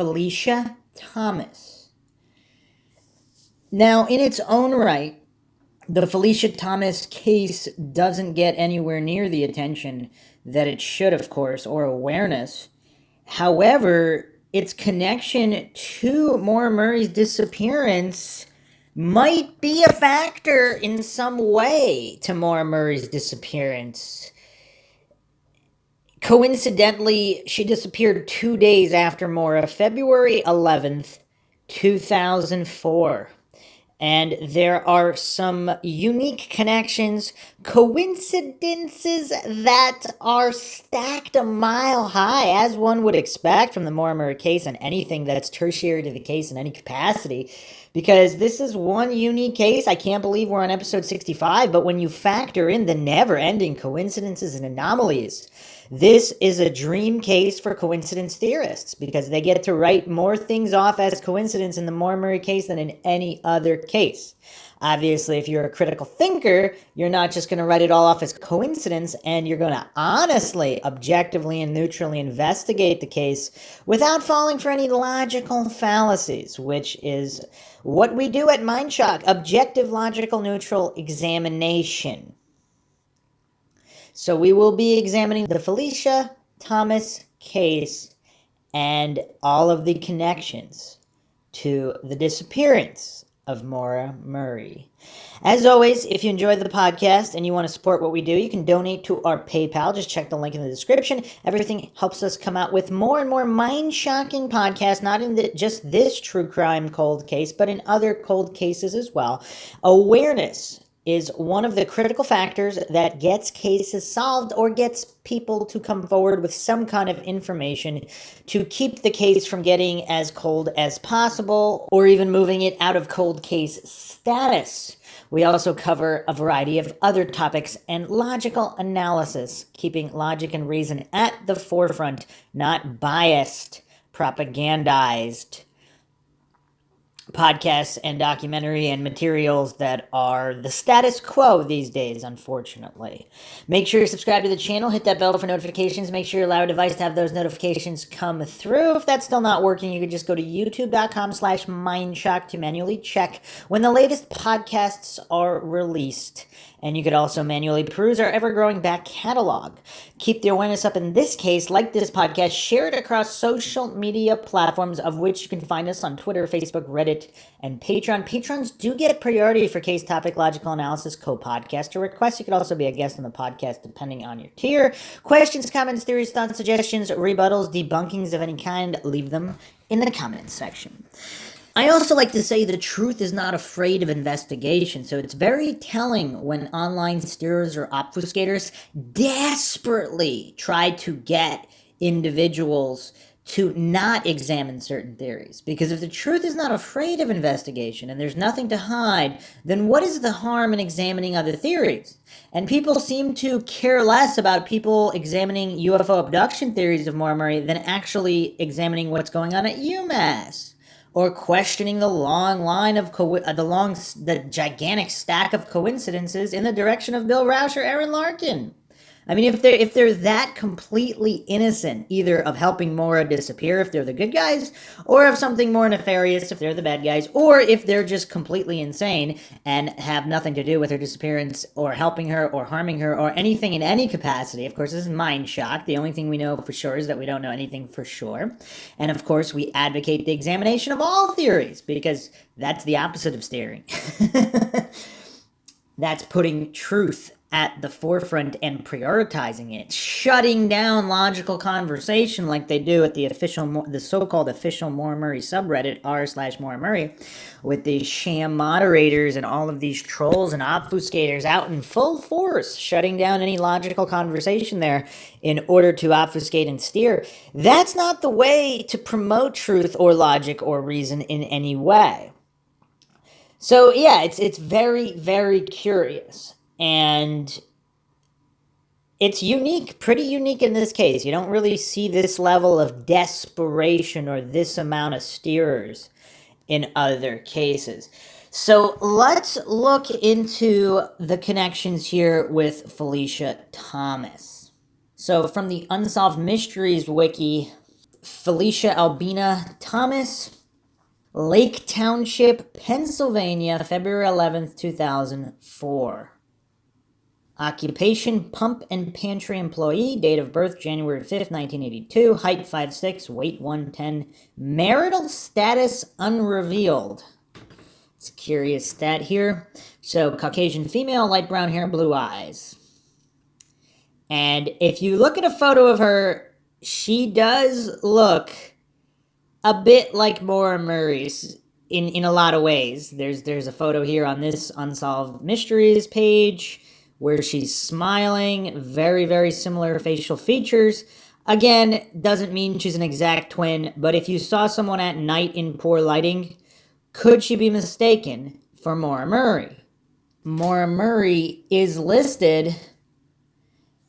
Phylicia Thomas. Now, in its own right, the Phylicia Thomas case doesn't get anywhere near the attention that it should, of course, or awareness. However, its connection to Maura Murray's disappearance might be a factor in some way to Maura Murray's disappearance. Coincidentally, she disappeared 2 days after Maura, February 11th, 2004. And there are some unique connections, coincidences that are stacked a mile high, as one would expect from the Maura Murray case and anything that's tertiary to the case in any capacity. Because this is one unique case. I can't believe we're on episode 65, but when you factor in the never-ending coincidences and anomalies, this is a dream case for coincidence theorists because they get to write more things off as coincidence in the Maura Murray case than in any other case. Obviously, if you're a critical thinker, you're not just going to write it all off as coincidence, and you're going to honestly, objectively, and neutrally investigate the case without falling for any logical fallacies, which is what we do at Mindshock, objective, logical, neutral examination. So we will be examining the Phylicia Thomas case and all of the connections to the disappearance of Maura Murray. As always, if you enjoy the podcast and you want to support what we do, you can donate to our PayPal. Just check the link in the description. Everything helps us come out with more and more mind-shocking podcasts, not in just this true crime cold case, but in other cold cases as well. Awareness is one of the critical factors that gets cases solved or gets people to come forward with some kind of information to keep the case from getting as cold as possible or even moving it out of cold case status. We also cover a variety of other topics and logical analysis, keeping logic and reason at the forefront, not biased, propagandized podcasts and documentary and materials that are the status quo these days, unfortunately. Make sure you subscribe to the channel, hit that bell for notifications, make sure you allow your device to have those notifications come through. If that's still not working, you can just go to youtube.com/Mindshock to manually check when the latest podcasts are released. And you could also manually peruse our ever-growing back catalog. Keep the awareness up in this case, like this podcast, share it across social media platforms, of which you can find us on Twitter, Facebook, Reddit, and Patreon. Patrons do get priority for case topic logical analysis co-podcaster requests. You could also be a guest on the podcast depending on your tier. Questions, comments, theories, thoughts, suggestions, rebuttals, debunkings of any kind, leave them in the comments section. I also like to say the truth is not afraid of investigation, so it's very telling when online steerers or obfuscators desperately try to get individuals to not examine certain theories. Because if the truth is not afraid of investigation and there's nothing to hide, then what is the harm in examining other theories? And people seem to care less about people examining UFO abduction theories of Maura Murray than actually examining what's going on at UMass, or questioning the long line of the gigantic stack of coincidences in the direction of Bill Rausch or Aaron Larkin. I mean, if they're that completely innocent, either of helping Maura disappear if they're the good guys, or of something more nefarious if they're the bad guys, or if they're just completely insane and have nothing to do with her disappearance or helping her or harming her or anything in any capacity. Of course, this is Mindshock. The only thing we know for sure is that we don't know anything for sure. And of course, we advocate the examination of all theories because that's the opposite of steering. That's putting truth at the forefront and prioritizing it, shutting down logical conversation like they do at the so-called official Maura Murray subreddit, r/Maura Murray, with these sham moderators and all of these trolls and obfuscators out in full force, shutting down any logical conversation there in order to obfuscate and steer. That's not the way to promote truth or logic or reason in any way. So yeah, it's very, very curious. And it's unique, pretty unique in this case. You don't really see this level of desperation or this amount of steerers in other cases. So let's look into the connections here with Phylicia Thomas. So from the Unsolved Mysteries wiki, Phylicia Albina Thomas, Lake Township, Pennsylvania, February 11th, 2004. Occupation, pump and pantry employee. Date of birth, January 5th, 1982. Height, 5'6", weight, 110. Marital status, unrevealed. It's a curious stat here. So, Caucasian female, light brown hair, blue eyes. And if you look at a photo of her, she does look a bit like Maura Murray's in a lot of ways. There's a photo here on this Unsolved Mysteries page where she's smiling, very, very similar facial features. Again, doesn't mean she's an exact twin, but if you saw someone at night in poor lighting, could she be mistaken for Maura Murray? Maura Murray is listed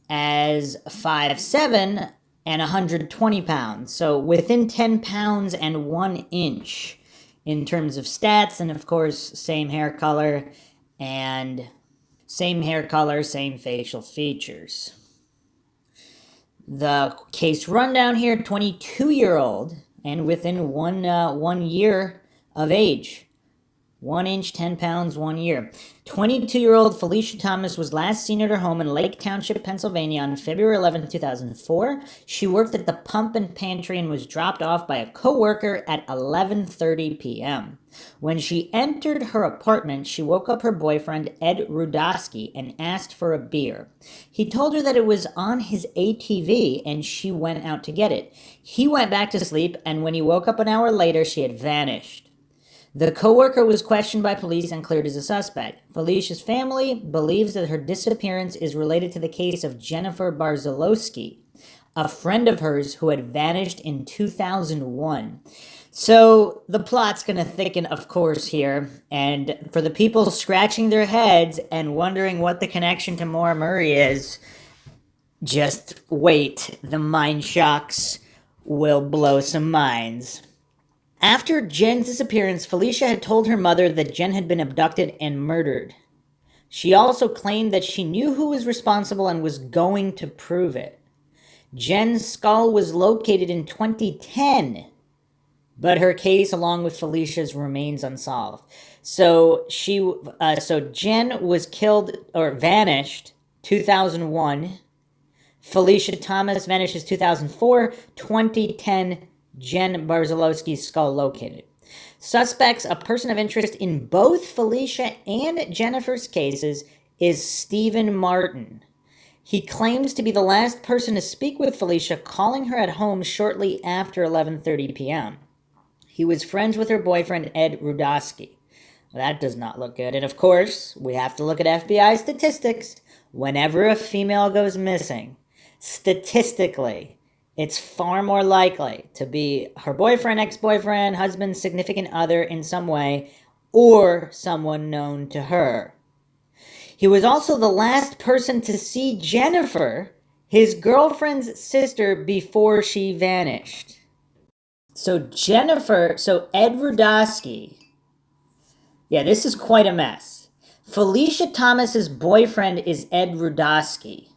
as 5'7" and 120 pounds, so within 10 pounds and 1 inch in terms of stats, and of course, same hair color, same facial features. The case rundown here, 22-year-old, and within 1 year of age. 1 inch, 10 pounds, 1 year. 22-year-old Phylicia Thomas was last seen at her home in Lake Township, Pennsylvania on February 11, 2004. She worked at the pump and pantry and was dropped off by a coworker at 11:30 p.m. When she entered her apartment, she woke up her boyfriend, Ed Rudaski, and asked for a beer. He told her that it was on his ATV, and she went out to get it. He went back to sleep, and when he woke up an hour later, she had vanished. The coworker was questioned by police and cleared as a suspect. Phylicia's family believes that her disappearance is related to the case of Jennifer Barziloski, a friend of hers who had vanished in 2001. So the plot's going to thicken, of course, here. And for the people scratching their heads and wondering what the connection to Maura Murray is, just wait. The Mindshocks will blow some minds. After Jen's disappearance, Phylicia had told her mother that Jen had been abducted and murdered. She also claimed that she knew who was responsible and was going to prove it. Jen's skull was located in 2010, but her case, along with Phylicia's, remains unsolved. So Jen was killed or vanished 2001. Phylicia Thomas vanishes 2004. 2010. Jen Barziloski's skull located. Suspects, a person of interest in both Phylicia and Jennifer's cases, is Stephen Martin. He claims to be the last person to speak with Phylicia, calling her at home shortly after 11:30 p.m. He was friends with her boyfriend, Ed Rudaski. That does not look good. And of course, we have to look at FBI statistics. Whenever a female goes missing, statistically, it's far more likely to be her boyfriend, ex-boyfriend, husband, significant other in some way, or someone known to her. He was also the last person to see Jennifer, his girlfriend's sister, before she vanished. So Ed Rudaski, yeah, this is quite a mess. Phylicia Thomas's boyfriend is Ed Rudaski.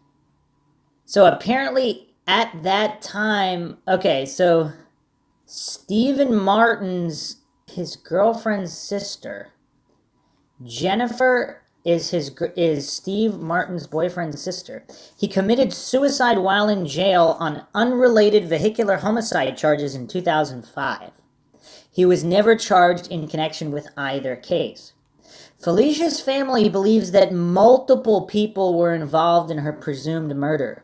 So apparently, at that time, okay, so Stephen Martin's, his girlfriend's sister. Jennifer is Steve Martin's boyfriend's sister. He committed suicide while in jail on unrelated vehicular homicide charges in 2005. He was never charged in connection with either case. Phylicia's family believes that multiple people were involved in her presumed murder.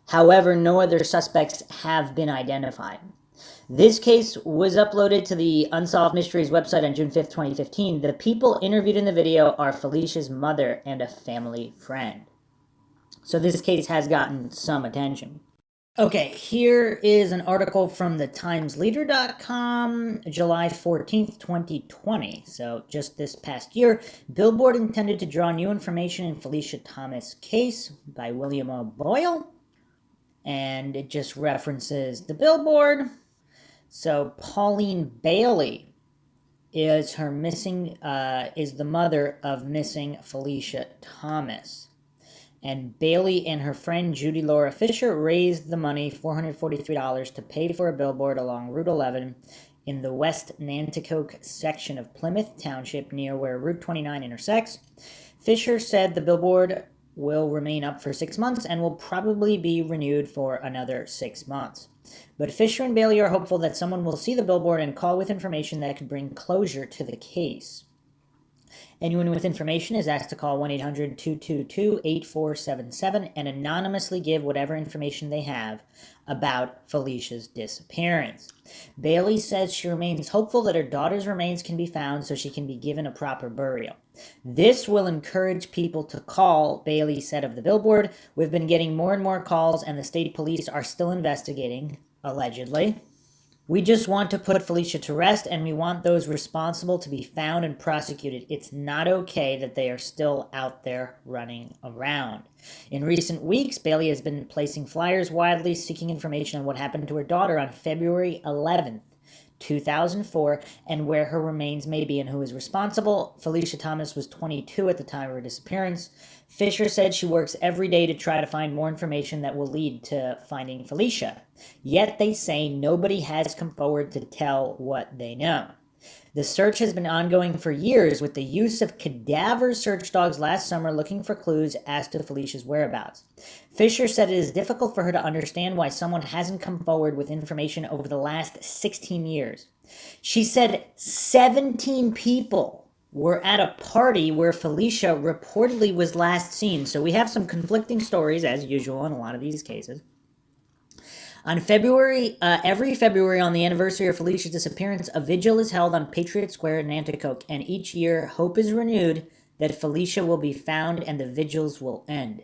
However, no other suspects have been identified. This case was uploaded to the Unsolved Mysteries website on June 5th, 2015. The people interviewed in the video are Phylicia's mother and a family friend. So this case has gotten some attention. Okay, here is an article from the TimesLeader.com, July 14th, 2020. So just this past year, Billboard intended to draw new information in Phylicia Thomas' case by William O'Boyle. And it just references the Billboard. So Pauline Bailey is the mother of missing Phylicia Thomas. and Bailey and her friend Judy Laura Fisher raised the money, $443, to pay for a billboard along Route 11 in the West Nanticoke section of Plymouth Township near where Route 29 intersects. Fisher said the billboard will remain up for 6 months and will probably be renewed for another 6 months. But Fisher and Bailey are hopeful that someone will see the billboard and call with information that could bring closure to the case. Anyone with information is asked to call 1-800-222-8477 and anonymously give whatever information they have about Phylicia's disappearance. Bailey says she remains hopeful that her daughter's remains can be found so she can be given a proper burial. This will encourage people to call, Bailey said of the billboard. We've been getting more and more calls, and the state police are still investigating, allegedly. We just want to put Phylicia to rest, and we want those responsible to be found and prosecuted. It's not okay that they are still out there running around. In recent weeks, Bailey has been placing flyers widely seeking information on what happened to her daughter on February 11th, 2004, and where her remains may be and who is responsible. Phylicia Thomas was 22 at the time of her disappearance. Fisher said she works every day to try to find more information that will lead to finding Phylicia. Yet they say nobody has come forward to tell what they know. The search has been ongoing for years with the use of cadaver search dogs last summer looking for clues as to Phylicia's whereabouts. Fisher said it is difficult for her to understand why someone hasn't come forward with information over the last 16 years. She said 17 people were at a party where Phylicia reportedly was last seen. So we have some conflicting stories, as usual in a lot of these cases. On every February on the anniversary of Phylicia's disappearance, a vigil is held on Patriot Square in Nanticoke, and each year hope is renewed that Phylicia will be found and the vigils will end.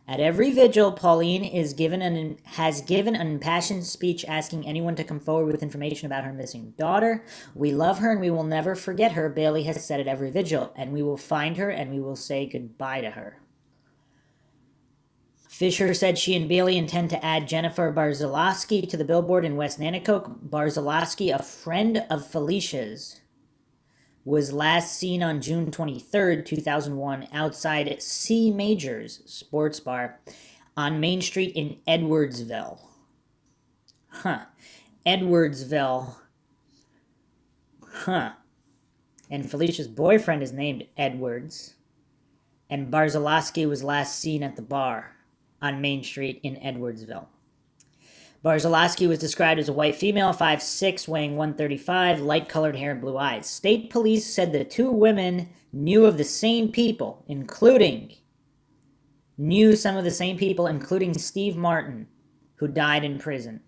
At every vigil, Pauline has given an impassioned speech asking anyone to come forward with information about her missing daughter. We love her and we will never forget her, Bailey has said at every vigil, and we will find her and we will say goodbye to her. Fisher said she and Bailey intend to add Jennifer Barziloski to the billboard in West Nanticoke. Barziloski, a friend of Phylicia's, was last seen on June 23, 2001, outside C. Major's sports bar on Main Street in Edwardsville. Edwardsville. And Phylicia's boyfriend is named Edwards. And Barziloski was last seen at the bar on Main Street in Edwardsville. Barziloski was described as a white female, 5'6", weighing 135, light-colored hair and blue eyes. State police said the two women knew some of the same people, including Steve Martin, who died in prison.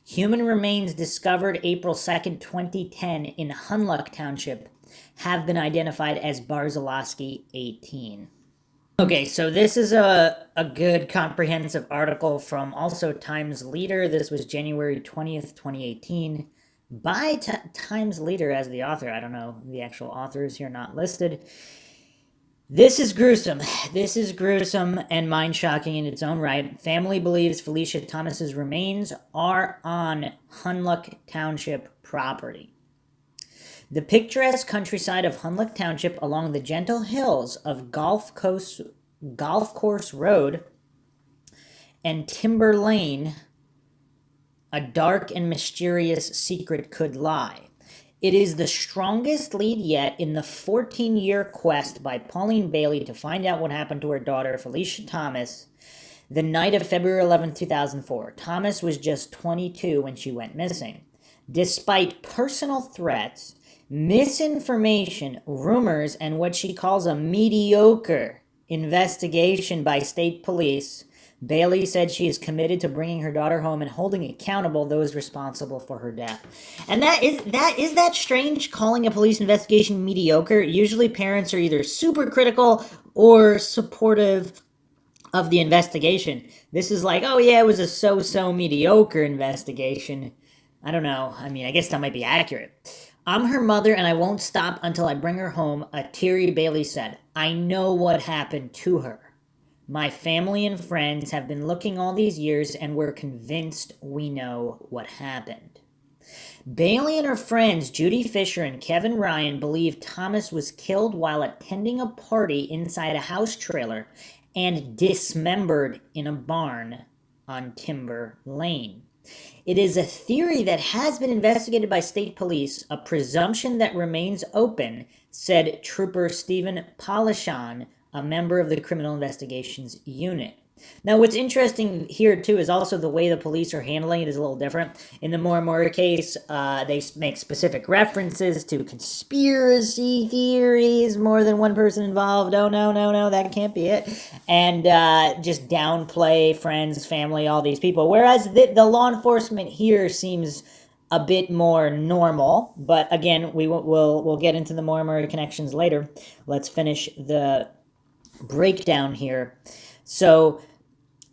Human remains discovered April 2nd, 2010 in Hunlock Township have been identified as Barziloski 18. Okay, so this is a good comprehensive article from also Times Leader. This was January 20th, 2018 by Times Leader as the author. I don't know, the actual author is here not listed. This is gruesome. This is gruesome and mind-shocking in its own right. Family believes Phylicia Thomas's remains are on Hunlock Township property. The picturesque countryside of Hunlock Township along the gentle hills of Golf Course Road and Timber Lane, a dark and mysterious secret could lie. It is the strongest lead yet in the 14-year quest by Pauline Bailey to find out what happened to her daughter, Phylicia Thomas, the night of February 11, 2004. Thomas was just 22 when she went missing. Despite personal threats, misinformation, rumors, and what she calls a mediocre investigation by state police, Bailey said she is committed to bringing her daughter home and holding accountable those responsible for her death. And is that strange, calling a police investigation mediocre? Usually parents are either super critical or supportive of the investigation. This is like, oh yeah, it was a so-so mediocre investigation. I don't know. I mean, I guess that might be accurate. I'm her mother and I won't stop until I bring her home, a teary Bailey said. I know what happened to her. My family and friends have been looking all these years and we're convinced we know what happened. Bailey and her friends, Judy Fisher and Kevin Ryan, believe Thomas was killed while attending a party inside a house trailer and dismembered in a barn on Timber Lane. It is a theory that has been investigated by state police, a presumption that remains open, said Trooper Stephen Polishan, a member of the Criminal Investigations Unit. Now, what's interesting here, too, is also the way the police are handling it is a little different. In the Moore case, they make specific references to conspiracy theories, more than one person involved. Oh, no, that can't be it. And just downplay friends, family, all these people. Whereas the law enforcement here seems a bit more normal. But again, we'll get into the Moore connections later. Let's finish the breakdown here. So,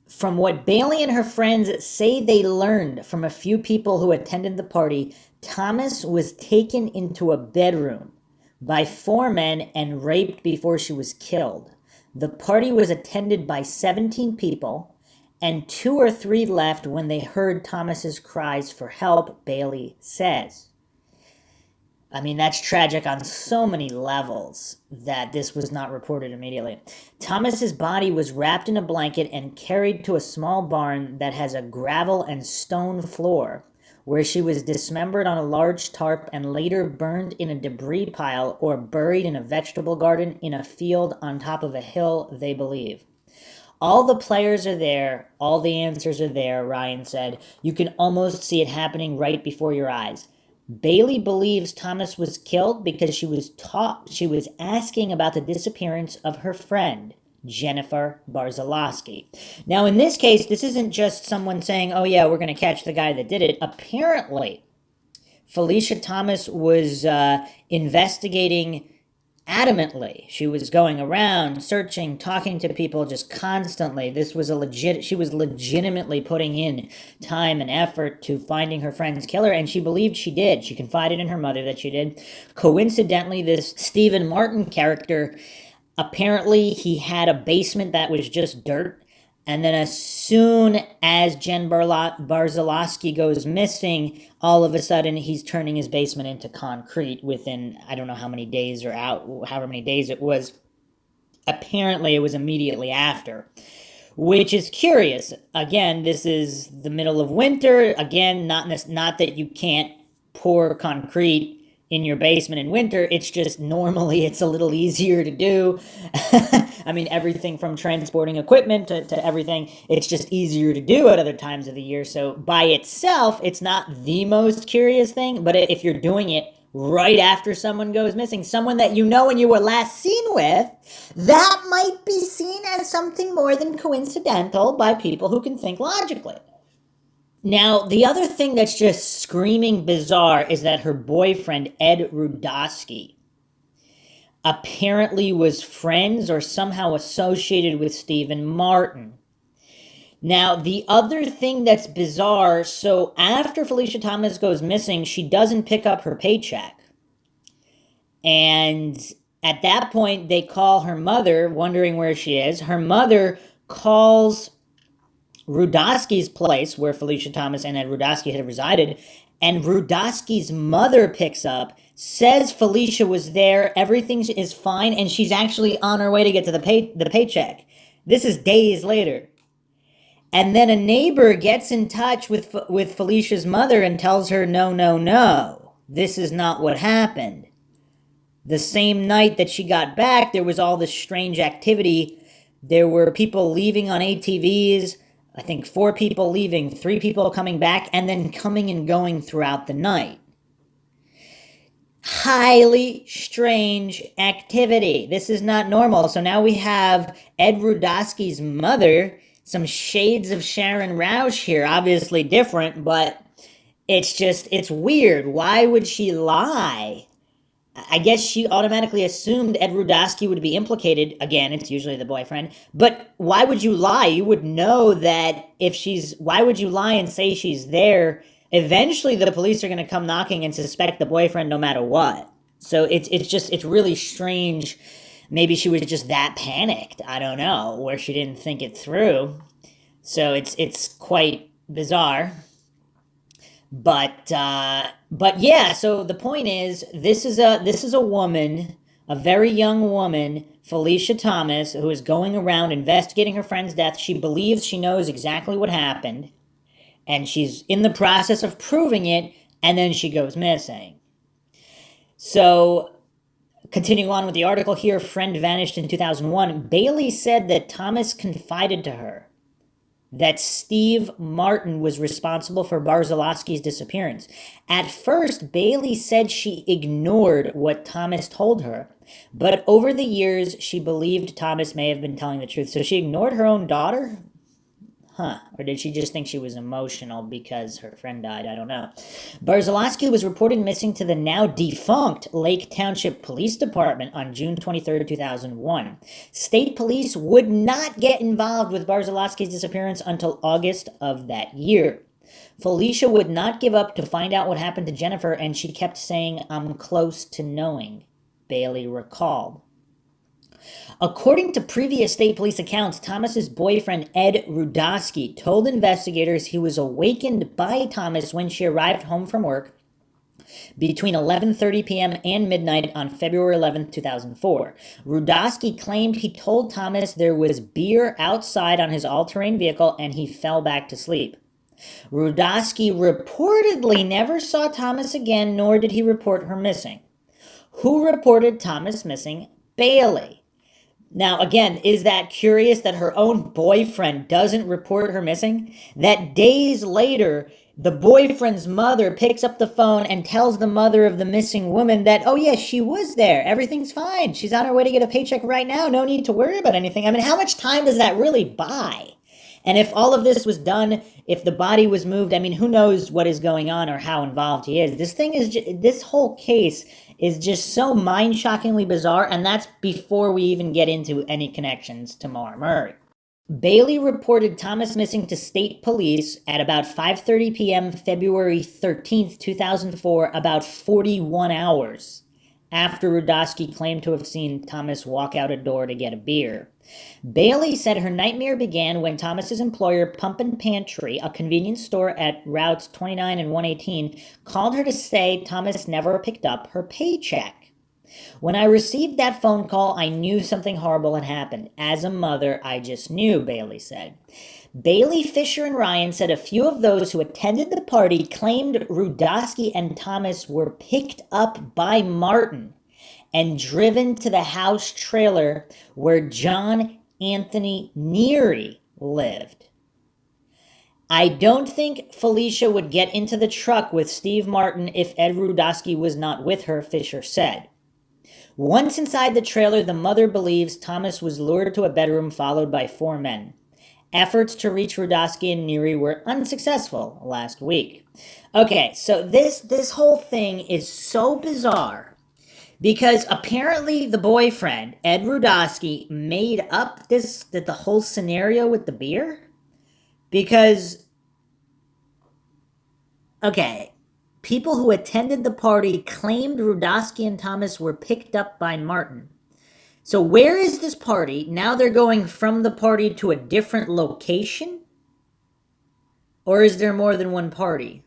from what Bailey and her friends say they learned from a few people who attended the party, Thomas was taken into a bedroom by 4 men and raped before she was killed. The party was attended by 17 people, and 2 or 3 left when they heard Thomas's cries for help, Bailey says. I mean, that's tragic on so many levels that this was not reported immediately. Thomas's body was wrapped in a blanket and carried to a small barn that has a gravel and stone floor, where she was dismembered on a large tarp and later burned in a debris pile or buried in a vegetable garden in a field on top of a hill, they believe. All the players are there, all the answers are there, Ryan said. You can almost see it happening right before your eyes. Bailey believes Thomas was killed because she was asking about the disappearance of her friend, Jennifer Barziloski. Now, in this case, this isn't just someone saying, oh yeah, we're going to catch the guy that did it. Apparently, Phylicia Thomas was investigating adamantly. She was going around, searching, talking to people just constantly. She was legitimately putting in time and effort to finding her friend's killer, and she believed she did. She confided in her mother that she did. Coincidentally, this Stephen Martin character, apparently he had a basement that was just dirt. And then as soon as Jen Barziloski goes missing, all of a sudden he's turning his basement into concrete within, I don't know how many days or however many days it was. Apparently it was immediately after, which is curious. Again, this is the middle of winter. Again, not that you can't pour concrete in your basement in winter. It's just normally it's a little easier to do. I mean, everything from transporting equipment to everything, it's just easier to do at other times of the year. So by itself, it's not the most curious thing, but if you're doing it right after someone goes missing, someone that you know and you were last seen with, that might be seen as something more than coincidental by people who can think logically. Now, the other thing that's just screaming bizarre is that her boyfriend, Ed Rudaski, apparently was friends or somehow associated with Stephen Martin. Now, the other thing that's bizarre, so after Phylicia Thomas goes missing, she doesn't pick up her paycheck. And at that point, they call her mother, wondering where she is. Her mother calls Rudaski's place, where Phylicia Thomas and Ed Rudaski had resided, and Rudaski's mother picks up, says Phylicia was there, everything is fine, and she's actually on her way to get to the paycheck. This is days later. And then a neighbor gets in touch with Phylicia's mother and tells her, no, this is not what happened. The same night that she got back, there was all this strange activity. There were people leaving on ATVs, I think 4 people leaving, 3 people coming back, and then coming and going throughout the night. Highly strange activity. This is not normal. So now we have Ed Rudaski's mother, some shades of Sharon Roush here, obviously different, but it's weird. Why would she lie? I guess she automatically assumed Ed Rudaski would be implicated. Again, it's usually the boyfriend. But why would you lie? You would know that why would you lie and say she's there? Eventually the police are going to come knocking and suspect the boyfriend no matter what. So it's really strange. Maybe she was just that panicked. I don't know, where she didn't think it through. So it's quite bizarre. But yeah, so the point is, this is a woman, a very young woman, Phylicia Thomas, who is going around investigating her friend's death. She believes she knows exactly what happened, and she's in the process of proving it, and then she goes missing. So, continuing on with the article here, friend vanished in 2001. Bailey said that Thomas confided to her that Steve Martin was responsible for Barziloski's disappearance. At first, Bailey said she ignored what Thomas told her, but over the years, she believed Thomas may have been telling the truth. So she ignored her own daughter? Huh. Or did she just think she was emotional because her friend died? I don't know. Barziloski was reported missing to the now defunct Lake Township Police Department on June 23rd, 2001. State police would not get involved with Barziloski's disappearance until August of that year. Phylicia would not give up to find out what happened to Jennifer, and she kept saying, "I'm close to knowing," Bailey recalled. According to previous state police accounts, Thomas's boyfriend Ed Rudaski told investigators he was awakened by Thomas when she arrived home from work between 11:30 p.m. and midnight on February 11, 2004. Rudaski claimed he told Thomas there was beer outside on his all-terrain vehicle and he fell back to sleep. Rudaski reportedly never saw Thomas again, nor did he report her missing. Who reported Thomas missing? Bailey. Now, again, is that curious that her own boyfriend doesn't report her missing? That days later, the boyfriend's mother picks up the phone and tells the mother of the missing woman that, oh, yeah, she was there. Everything's fine. She's on her way to get a paycheck right now. No need to worry about anything. I mean, how much time does that really buy? And if all of this was done, if the body was moved, I mean, who knows what is going on or how involved he is. This whole case is just so mind-shockingly bizarre, and that's before we even get into any connections to Maura Murray. Bailey reported Thomas missing to state police at about 5:30 p.m. February 13th, 2004, about 41 hours after Rudaski claimed to have seen Thomas walk out a door to get a beer. Bailey said her nightmare began when Thomas's employer, Pantry, a convenience store at routes 29 and 118, called her to say Thomas never picked up her paycheck. When I received that phone call, I knew something horrible had happened. As a mother, I just knew, Bailey said. Bailey, Fisher, and Ryan said a few of those who attended the party claimed Rudaski and Thomas were picked up by Martin and driven to the house trailer where John Anthony Neary lived. I don't think Phylicia would get into the truck with Steve Martin if Ed Rudaski was not with her, Fisher said. Once inside the trailer, the mother believes Thomas was lured to a bedroom followed by 4 men. Efforts to reach Rudaski and Neary were unsuccessful last week. Okay, so this whole thing is so bizarre because apparently the boyfriend, Ed Rudaski, made up the whole scenario with the beer. Because, okay, people who attended the party claimed Rudaski and Thomas were picked up by Martin. So where is this party? Now they're going from the party to a different location? Or is there more than one party?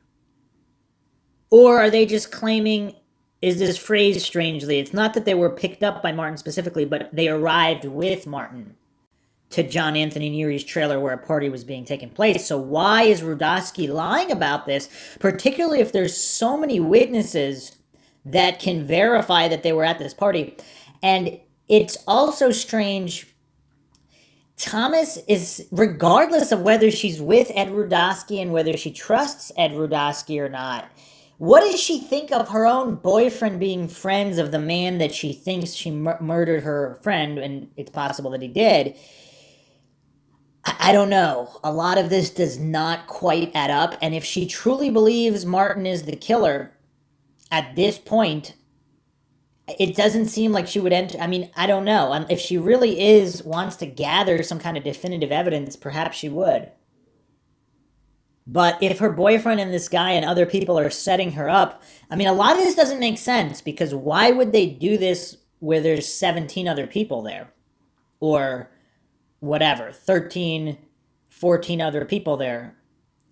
Or are they just claiming, is this phrased strangely? It's not that they were picked up by Martin specifically, but they arrived with Martin to John Anthony Neary's trailer where a party was being taken place. So why is Rudaski lying about this, particularly if there's so many witnesses that can verify that they were at this party? And it's also strange, Thomas is, regardless of whether she's with Ed Rudaski and whether she trusts Ed Rudaski or not, what does she think of her own boyfriend being friends of the man that she thinks she murdered her friend, and it's possible that he did? I don't know. A lot of this does not quite add up, and if she truly believes Martin is the killer, at this point, it doesn't seem like she would enter. I mean, I don't know. If she really wants to gather some kind of definitive evidence, perhaps she would. But if her boyfriend and this guy and other people are setting her up, I mean, a lot of this doesn't make sense, because why would they do this where there's 17 other people there? Or whatever, 13, 14 other people there.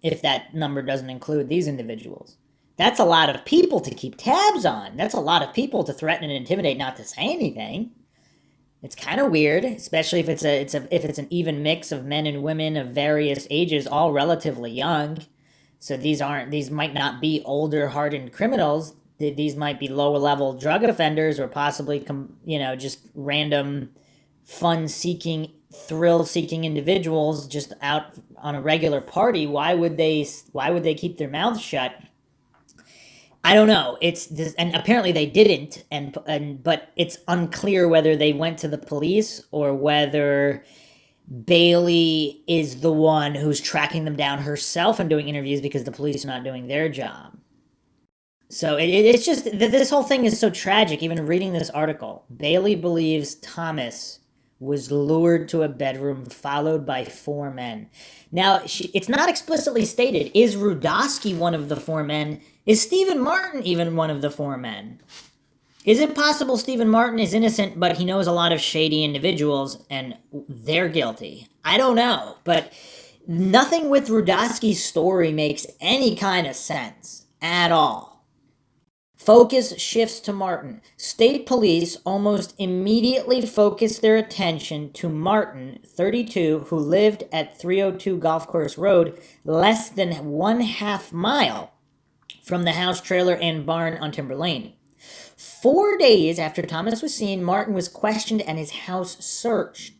if that number doesn't include these individuals. That's a lot of people to keep tabs on. That's a lot of people to threaten and intimidate not to say anything. It's kind of weird, especially if it's an even mix of men and women of various ages, all relatively young. So these might not be older, hardened criminals. These might be lower level drug offenders, or possibly just random fun-seeking, thrill-seeking individuals just out on a regular party. Why would they keep their mouths shut? I don't know. It's this, and apparently they didn't, but it's unclear whether they went to the police or whether Bailey is the one who's tracking them down herself and doing interviews because the police are not doing their job. So it's just, this whole thing is so tragic. Even reading this article, Bailey believes Thomas was lured to a bedroom followed by 4 men. Now, it's not explicitly stated. Is Rudaski one of the 4 men? Is Stephen Martin even one of the 4 men? Is it possible Stephen Martin is innocent, but he knows a lot of shady individuals and they're guilty? I don't know, but nothing with Rudaski's story makes any kind of sense at all. Focus shifts to Martin. State police almost immediately focused their attention to Martin, 32, who lived at 302 Golf Course Road, less than 1/2 mile from the house, trailer, and barn on Timber Lane. 4 days after Thomas was seen, Martin was questioned and his house searched.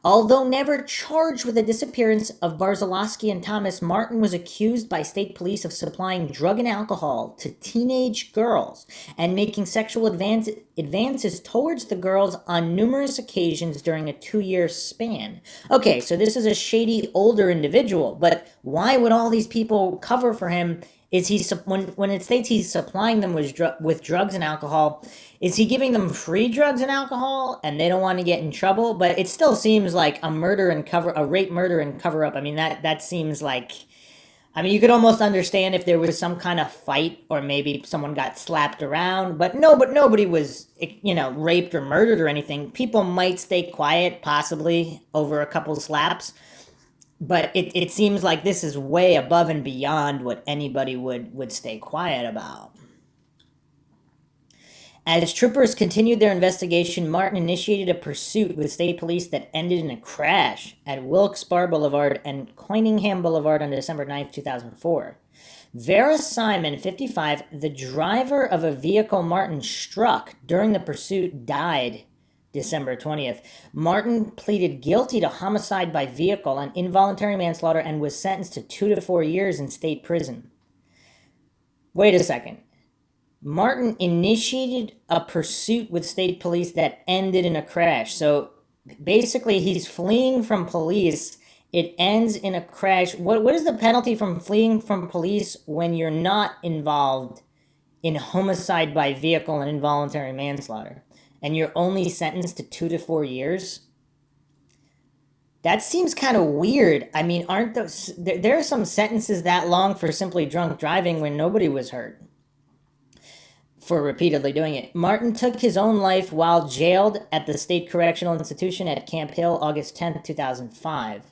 Although never charged with the disappearance of Barziloski and Thomas, Martin was accused by state police of supplying drug and alcohol to teenage girls and making sexual advances towards the girls on numerous occasions during a 2-year span. Okay, so this is a shady older individual, but why would all these people cover for him? Is he, when it states he's supplying them with drugs and alcohol, is he giving them free drugs and alcohol and they don't want to get in trouble? But it still seems like a rape, murder, and cover up. I mean, that seems like, you could almost understand if there was some kind of fight or maybe someone got slapped around, but nobody was, raped or murdered or anything. People might stay quiet, possibly over a couple slaps. But it seems like this is way above and beyond what anybody would stay quiet about. As troopers continued their investigation, Martin initiated a pursuit with state police that ended in a crash at Wilkes-Barre Boulevard and Coiningham Boulevard on December 9th, 2004. Vera Simon, 55, the driver of a vehicle Martin struck during the pursuit, died December 20th. Martin pleaded guilty to homicide by vehicle and involuntary manslaughter and was sentenced to 2 to 4 years in state prison. Wait a second. Martin initiated a pursuit with state police that ended in a crash. So basically he's fleeing from police. It ends in a crash. What is the penalty from fleeing from police when you're not involved in homicide by vehicle and involuntary manslaughter? And you're only sentenced to 2 to 4 years? That seems kind of weird. Aren't those... There are some sentences that long for simply drunk driving when nobody was hurt for repeatedly doing it. Martin took his own life while jailed at the State Correctional Institution at Camp Hill, August 10th, 2005.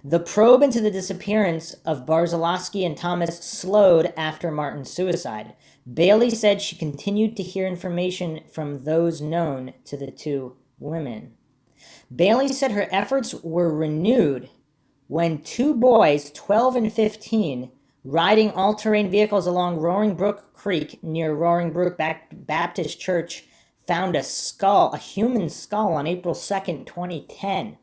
The probe into the disappearance of Barziloski and Thomas slowed after Martin's suicide. Bailey said she continued to hear information from those known to the 2 women. Bailey said her efforts were renewed when 2 boys, 12 and 15, riding all-terrain vehicles along Roaring Brook Creek near Roaring Brook Baptist Church found a human skull on April 2nd, 2010.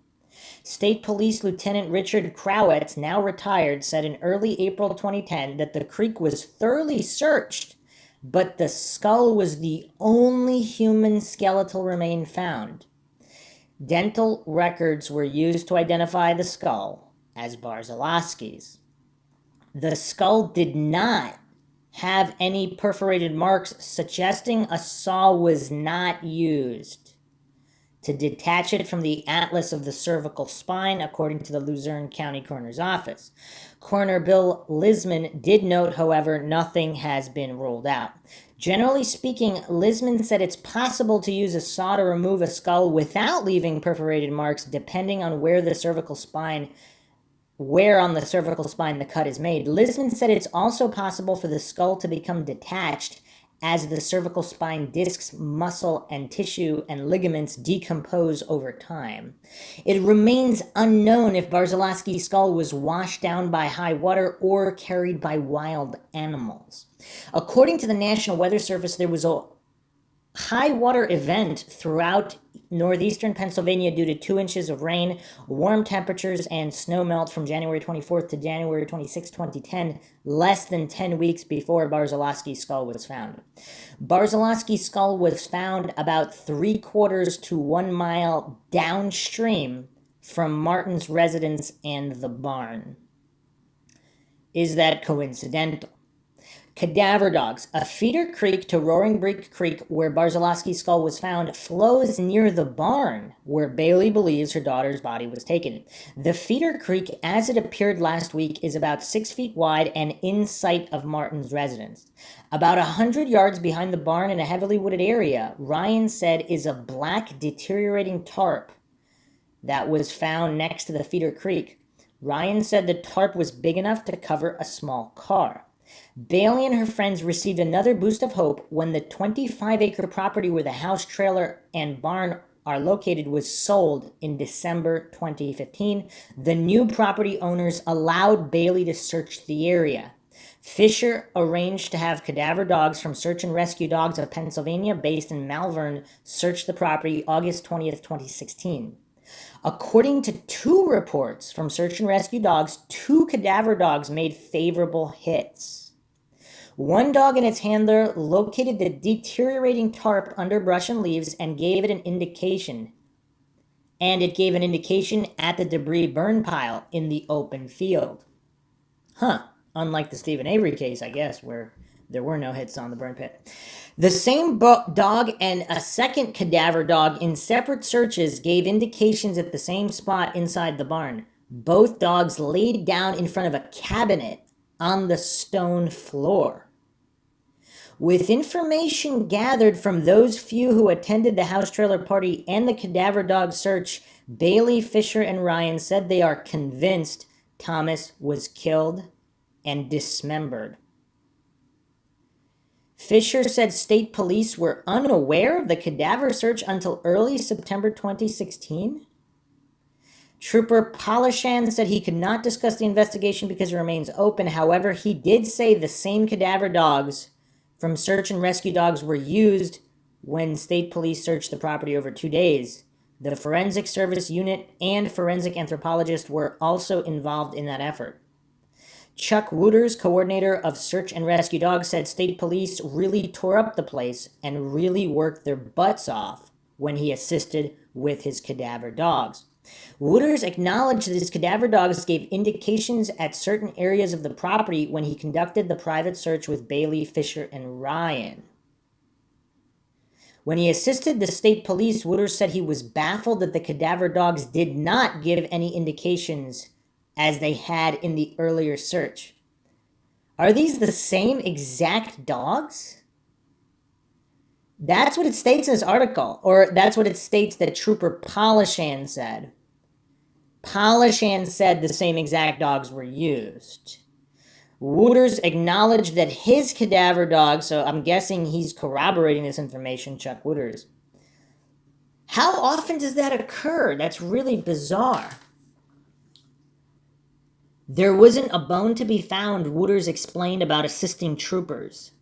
State Police Lieutenant Richard Crowetz, now retired, said in early April 2010 that the creek was thoroughly searched, but the skull was the only human skeletal remain found. Dental records were used to identify the skull as Barziloski's. The skull did not have any perforated marks, suggesting a saw was not used to detach it from the atlas of the cervical spine, according to the Luzerne County Coroner's Office. Coroner Bill Lisman did note, however, nothing has been ruled out. Generally speaking, Lisman said it's possible to use a saw to remove a skull without leaving perforated marks, depending on where the cervical spine where on the cervical spine the cut is made. Lisman said it's also possible for the skull to become detached as the cervical spine discs, muscle, and tissue and ligaments decompose over time. It remains unknown if Barziloski's skull was washed down by high water or carried by wild animals. According to the National Weather Service, there was a high water event throughout northeastern Pennsylvania due to 2 inches of rain, warm temperatures, and snow melt from January 24th to January 26, 2010, less than 10 weeks before Barziloski's skull was found. Barziloski's skull was found about 3/4 to 1 mile downstream from Martin's residence and the barn. Is that coincidental? Cadaver dogs. A feeder creek to Roaring Brook Creek, where Barziloski's skull was found, flows near the barn where Bailey believes her daughter's body was taken. The feeder creek, as it appeared last week, is about 6 feet wide and in sight of Martin's residence. About 100 yards behind the barn in a heavily wooded area, Ryan said, is a black deteriorating tarp that was found next to the feeder creek. Ryan said the tarp was big enough to cover a small car. Bailey and her friends received another boost of hope when the 25-acre property where the house, trailer, and barn are located was sold in December 2015. The new property owners allowed Bailey to search the area. Fisher arranged to have cadaver dogs from Search and Rescue Dogs of Pennsylvania, based in Malvern, search the property August 20th, 2016. According to 2 reports from Search and Rescue Dogs, 2 cadaver dogs made favorable hits. One dog and its handler located the deteriorating tarp under brush and leaves and gave it an indication. And it gave an indication at the debris burn pile in the open field. Unlike the Stephen Avery case, I guess, where there were no hits on the burn pit. The same dog and a second cadaver dog in separate searches gave indications at the same spot inside the barn. Both dogs laid down in front of a cabinet on the stone floor. With information gathered from those few who attended the house trailer party and the cadaver dog search, Bailey, Fisher, and Ryan said they are convinced Thomas was killed and dismembered. Fisher said state police were unaware of the cadaver search until early September 2016. Trooper Polishan said he could not discuss the investigation because it remains open. However, he did say the same cadaver dogs from Search and Rescue Dogs were used when state police searched the property over 2 days. The Forensic Service Unit and forensic anthropologist were also involved in that effort. Chuck Wooters, coordinator of Search and Rescue Dogs, said state police really tore up the place and really worked their butts off when he assisted with his cadaver dogs. Wooters acknowledged that his cadaver dogs gave indications at certain areas of the property when he conducted the private search with Bailey, Fisher, and Ryan. When he assisted the state police, Wooters said he was baffled that the cadaver dogs did not give any indications as they had in the earlier search. Are these the same exact dogs? That's what it states in this article, or that's what it states that Trooper Polishan said. Polishan said the same exact dogs were used. Wooters acknowledged that his cadaver dog, so I'm guessing he's corroborating this information, Chuck Wooters. How often does that occur? That's really bizarre. There wasn't a bone to be found, Wooters explained about assisting troopers.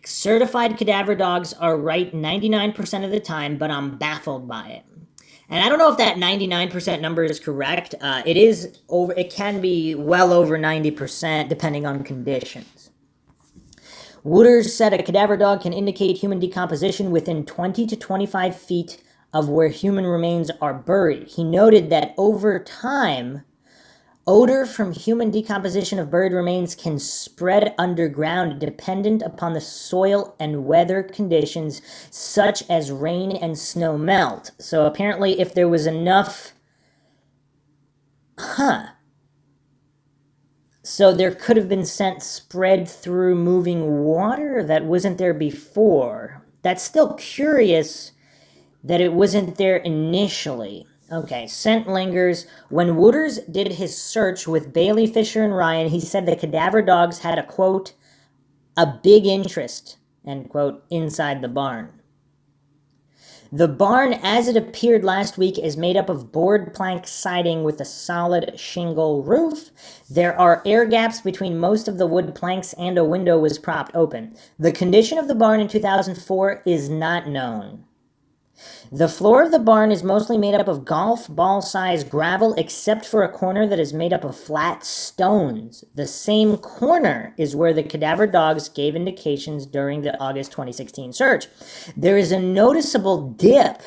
Certified cadaver dogs are right 99% of the time, but I'm baffled by it. And I don't know if that 99% number is correct. It can be well over 90% depending on conditions. Wooters said a cadaver dog can indicate human decomposition within 20 to 25 feet of where human remains are buried. He noted that over time, odor from human decomposition of buried remains can spread underground dependent upon the soil and weather conditions such as rain and snow melt. So apparently if there was enough... So there could have been scent spread through moving water that wasn't there before. That's still curious that it wasn't there initially. Okay, scent lingers. When Wooters did his search with Bailey, Fisher, and Ryan, he said the cadaver dogs had a, quote, a big interest, end quote, inside the barn. The barn, as it appeared last week, is made up of board plank siding with a solid shingle roof. There are air gaps between most of the wood planks, and a window was propped open. The condition of the barn in 2004 is not known. The floor of the barn is mostly made up of golf ball-sized gravel, except for a corner that is made up of flat stones. The same corner is where the cadaver dogs gave indications during the August 2016 search. There is a noticeable dip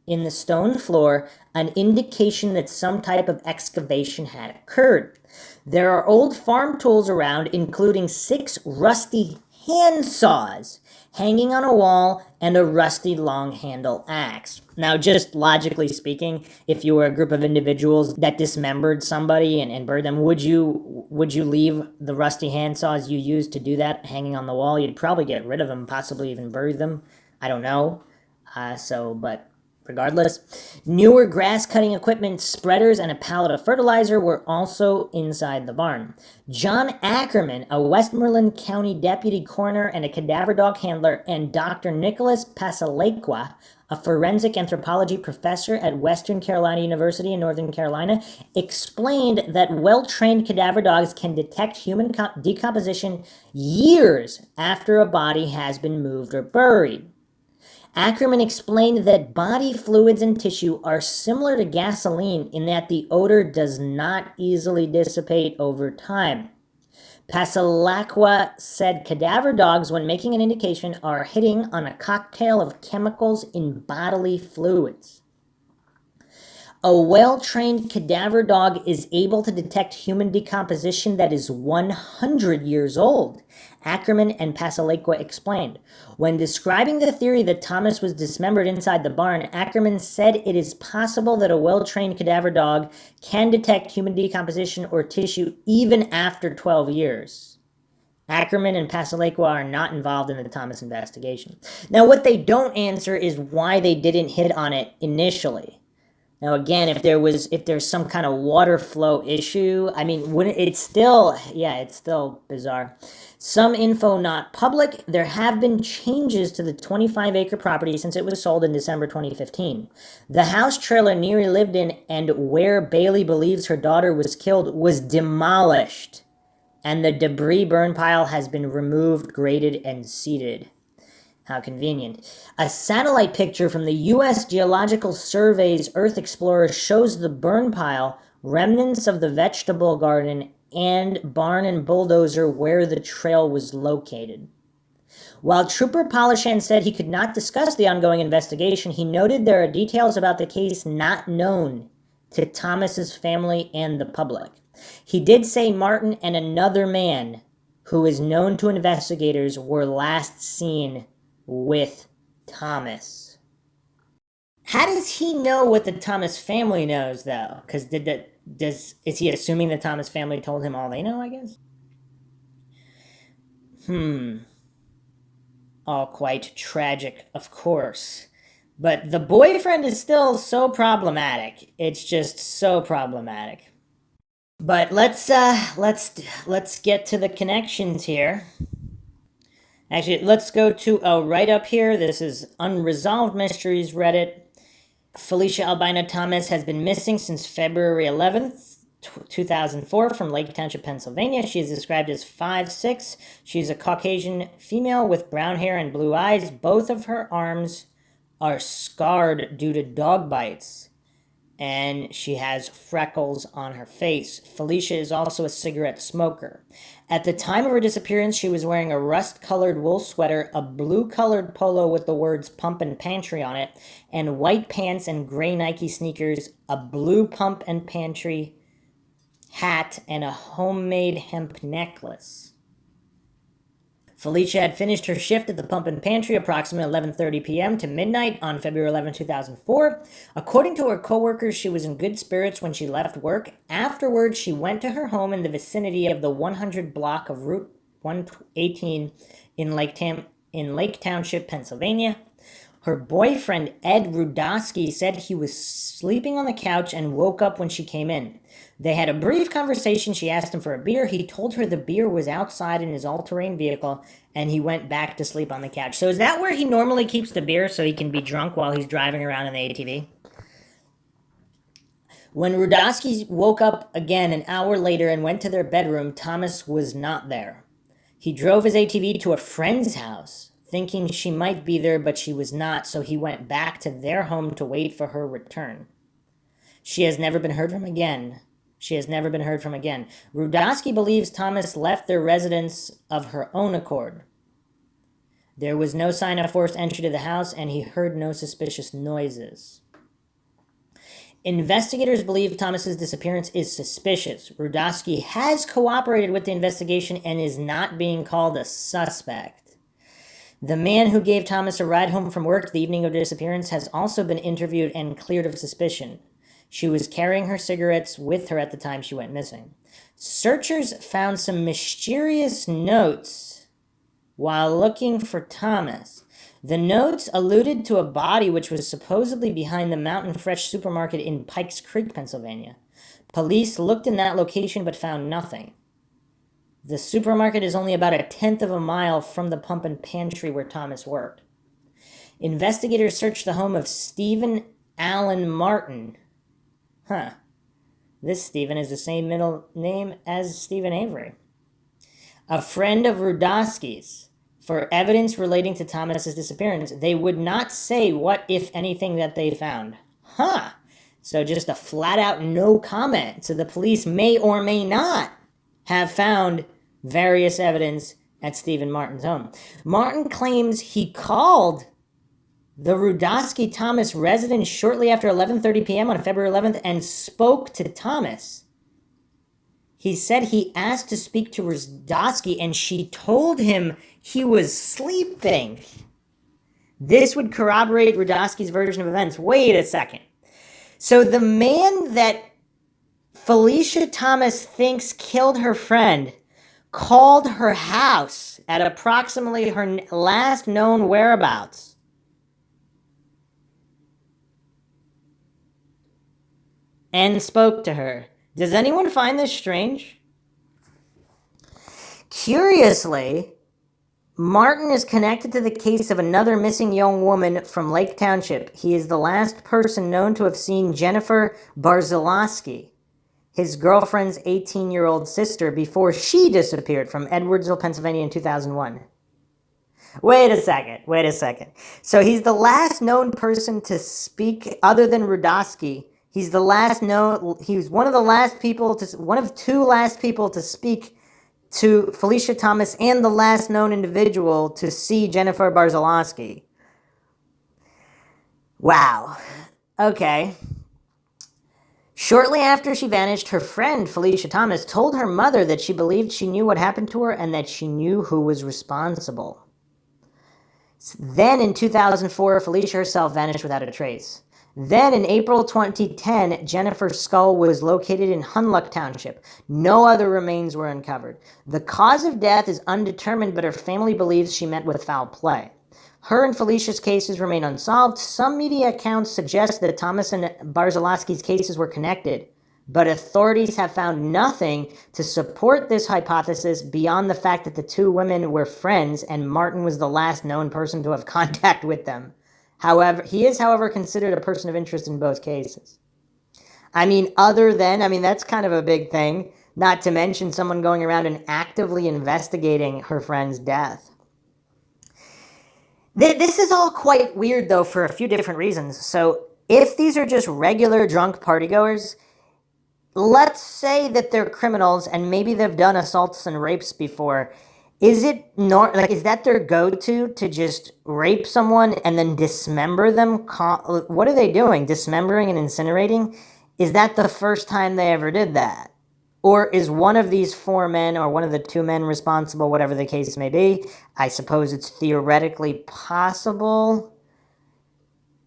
in the stone floor, an indication that some type of excavation had occurred. There are old farm tools around, including 6 rusty hand saws hanging on a wall, and a rusty long handle axe. Now, just logically speaking, if you were a group of individuals that dismembered somebody and buried them, would you leave the rusty hand saws you used to do that hanging on the wall? You'd probably get rid of them, possibly even bury them. I don't know. But regardless, newer grass cutting equipment, spreaders, and a pallet of fertilizer were also inside the barn. John Ackerman, a Westmoreland County deputy coroner and a cadaver dog handler, and Dr. Nicholas Passalaqua, a forensic anthropology professor at Western Carolina University in Northern Carolina, explained that well-trained cadaver dogs can detect human decomposition years after a body has been moved or buried. Ackerman explained that body fluids and tissue are similar to gasoline in that the odor does not easily dissipate over time. Passalaqua said cadaver dogs, when making an indication, are hitting on a cocktail of chemicals in bodily fluids. A well-trained cadaver dog is able to detect human decomposition that is 100 years old, Ackerman and Passalaqua explained. When describing the theory that Thomas was dismembered inside the barn, Ackerman said it is possible that a well-trained cadaver dog can detect human decomposition or tissue even after 12 years. Ackerman and Passalaqua are not involved in the Thomas investigation. Now, what they don't answer is why they didn't hit on it initially. Now, again, if there's some kind of water flow issue, I mean, it's still bizarre. Some info not public. There have been changes to the 25-acre property since it was sold in December 2015. The house trailer Neary lived in and where Bailey believes her daughter was killed was demolished, and the debris burn pile has been removed, graded, and seeded. How convenient. A satellite picture from the U.S. Geological Survey's Earth Explorer shows the burn pile, remnants of the vegetable garden, and barn and bulldozer where the trail was located. While Trooper Polishan said he could not discuss the ongoing investigation, he noted there are details about the case not known to Thomas's family and the public. He did say Martin and another man, who is known to investigators, were last seen with Thomas. How does he know what the Thomas family knows, though? Because is he assuming the Thomas family told him all they know, I guess? All quite tragic, of course. But the boyfriend is still so problematic. It's just so problematic. But let's get to the connections here. Actually, let's go to right up here. This is Unresolved Mysteries Reddit. Phylicia Albina Thomas has been missing since February 11th, 2004 from Lake Township, Pennsylvania. She is described as 5'6". She's a Caucasian female with brown hair and blue eyes. Both of her arms are scarred due to dog bites, and she has freckles on her face. Phylicia is also a cigarette smoker. At the time of her disappearance, she was wearing a rust-colored wool sweater, a blue-colored polo with the words Pump and Pantry on it, and white pants and gray Nike sneakers, a blue Pump and Pantry hat, and a homemade hemp necklace. Phylicia had finished her shift at the Pump and Pantry approximately 11:30 p.m. to midnight on February 11, 2004. According to her coworkers, she was in good spirits when she left work. Afterwards, she went to her home in the vicinity of the 100 block of Route 118 in Lake Township, Pennsylvania. Her boyfriend, Ed Rudaski, said he was sleeping on the couch and woke up when she came in. They had a brief conversation. She asked him for a beer. He told her the beer was outside in his all-terrain vehicle, and he went back to sleep on the couch. So is that where he normally keeps the beer so he can be drunk while he's driving around in the ATV? When Rudaski woke up again an hour later and went to their bedroom, Thomas was not there. He drove his ATV to a friend's house, thinking she might be there, but she was not, so he went back to their home to wait for her return. She has never been heard from again. Rudaski believes Thomas left their residence of her own accord. There was no sign of forced entry to the house, and he heard no suspicious noises. Investigators believe Thomas's disappearance is suspicious. Rudaski has cooperated with the investigation and is not being called a suspect. The man who gave Thomas a ride home from work the evening of the disappearance has also been interviewed and cleared of suspicion. She was carrying her cigarettes with her at the time she went missing. Searchers found some mysterious notes while looking for Thomas. The notes alluded to a body which was supposedly behind the Mountain Fresh supermarket in Pikes Creek, Pennsylvania. Police looked in that location but found nothing. The supermarket is only about 1/10 of a mile from the pump and pantry where Thomas worked. Investigators searched the home of Stephen Allen Martin. This Stephen is the same middle name as Stephen Avery, a friend of Rudaski's, for evidence relating to Thomas's disappearance. They would not say what, if anything, that they found. So just a flat-out no comment. So the police may or may not have found various evidence at Stephen Martin's home. Martin claims he called the Rudaski Thomas residence shortly after 11:30 p.m. on February 11th and spoke to Thomas. He said he asked to speak to Rudaski and she told him he was sleeping. This would corroborate Rudaski's version of events. Wait a second. So the man that Phylicia Thomas thinks killed her friend called her house at approximately her last known whereabouts and spoke to her. Does anyone find this strange? Curiously, Martin is connected to the case of another missing young woman from Lake Township. He is the last person known to have seen Jennifer Barziloski, his girlfriend's 18-year-old sister, before she disappeared from Edwardsville, Pennsylvania in 2001. Wait a second. So he's the last known person to speak, other than Rudaski. He was one of two last people to speak to Phylicia Thomas and the last known individual to see Jennifer Barziloski. Wow. Okay. Shortly after she vanished, her friend, Phylicia Thomas, told her mother that she believed she knew what happened to her and that she knew who was responsible. Then in 2004, Phylicia herself vanished without a trace. Then in April 2010, Jennifer's skull was located in Lake Township. No other remains were uncovered. The cause of death is undetermined, but her family believes she met with foul play. Her and Phylicia's cases remain unsolved. Some media accounts suggest that Thomas and Barziloski's cases were connected, but authorities have found nothing to support this hypothesis beyond the fact that the two women were friends and Martin was the last known person to have contact with them. He is, however, considered a person of interest in both cases. That's kind of a big thing, not to mention someone going around and actively investigating her friend's death. This is all quite weird, though, for a few different reasons. So, if these are just regular drunk partygoers, let's say that they're criminals and maybe they've done assaults and rapes before. Is that their go-to to just rape someone and then dismember them? What are they doing? Dismembering and incinerating? Is that the first time they ever did that? Or is one of these four men or one of the two men responsible, whatever the case may be? I suppose it's theoretically possible.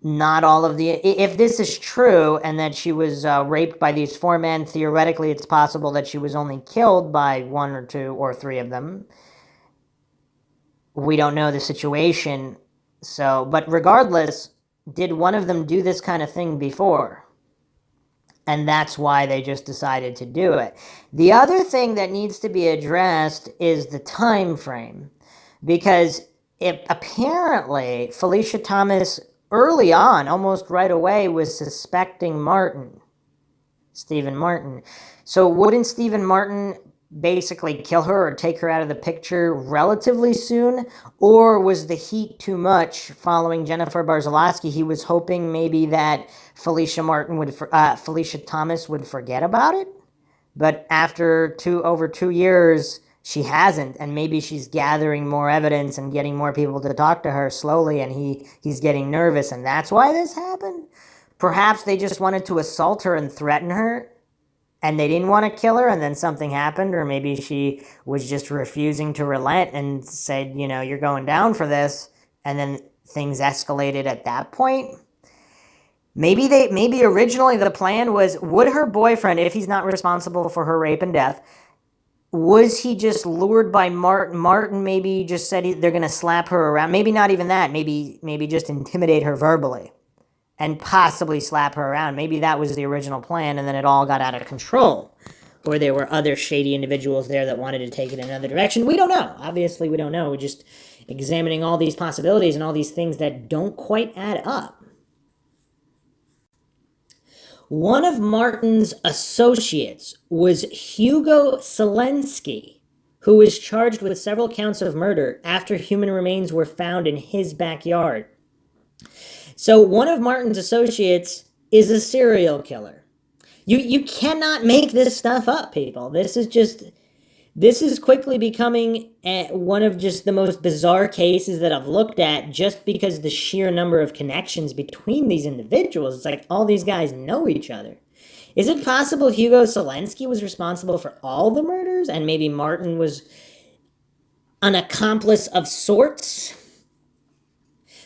Not all of if this is true and that she was raped by these four men, theoretically it's possible that she was only killed by one or two or three of them. We don't know the situation So, but regardless, did one of them do this kind of thing before? And that's why they just decided to do it. The other thing that needs to be addressed is the time frame, because apparently Phylicia Thomas early on, almost right away, was suspecting Stephen Martin. So wouldn't Stephen Martin basically kill her or take her out of the picture relatively soon? Or was the heat too much following Jennifer Barziloski? He was hoping maybe that Phylicia Thomas would forget about it. But after over 2 years, she hasn't, and maybe she's gathering more evidence and getting more people to talk to her slowly, and he's getting nervous, and that's why this happened. Perhaps they just wanted to assault her and threaten her, and they didn't want to kill her, and then something happened, or maybe she was just refusing to relent and said, you're going down for this, and then things escalated at that point. Maybe originally the plan was, would her boyfriend, if he's not responsible for her rape and death, was he just lured by Martin? Martin maybe just said they're going to slap her around. Maybe not even that. Maybe just intimidate her verbally and possibly slap her around. Maybe that was the original plan, and then it all got out of control. Or there were other shady individuals there that wanted to take it in another direction. We don't know. Obviously, we don't know. We're just examining all these possibilities and all these things that don't quite add up. One of Martin's associates was Hugo Selensky, who was charged with several counts of murder after human remains were found in his backyard. So one of Martin's associates is a serial killer. You cannot make this stuff up, people. This is quickly becoming one of just the most bizarre cases that I've looked at, just because the sheer number of connections between these individuals. It's like all these guys know each other. Is it possible Hugo Selensky was responsible for all the murders and maybe Martin was an accomplice of sorts?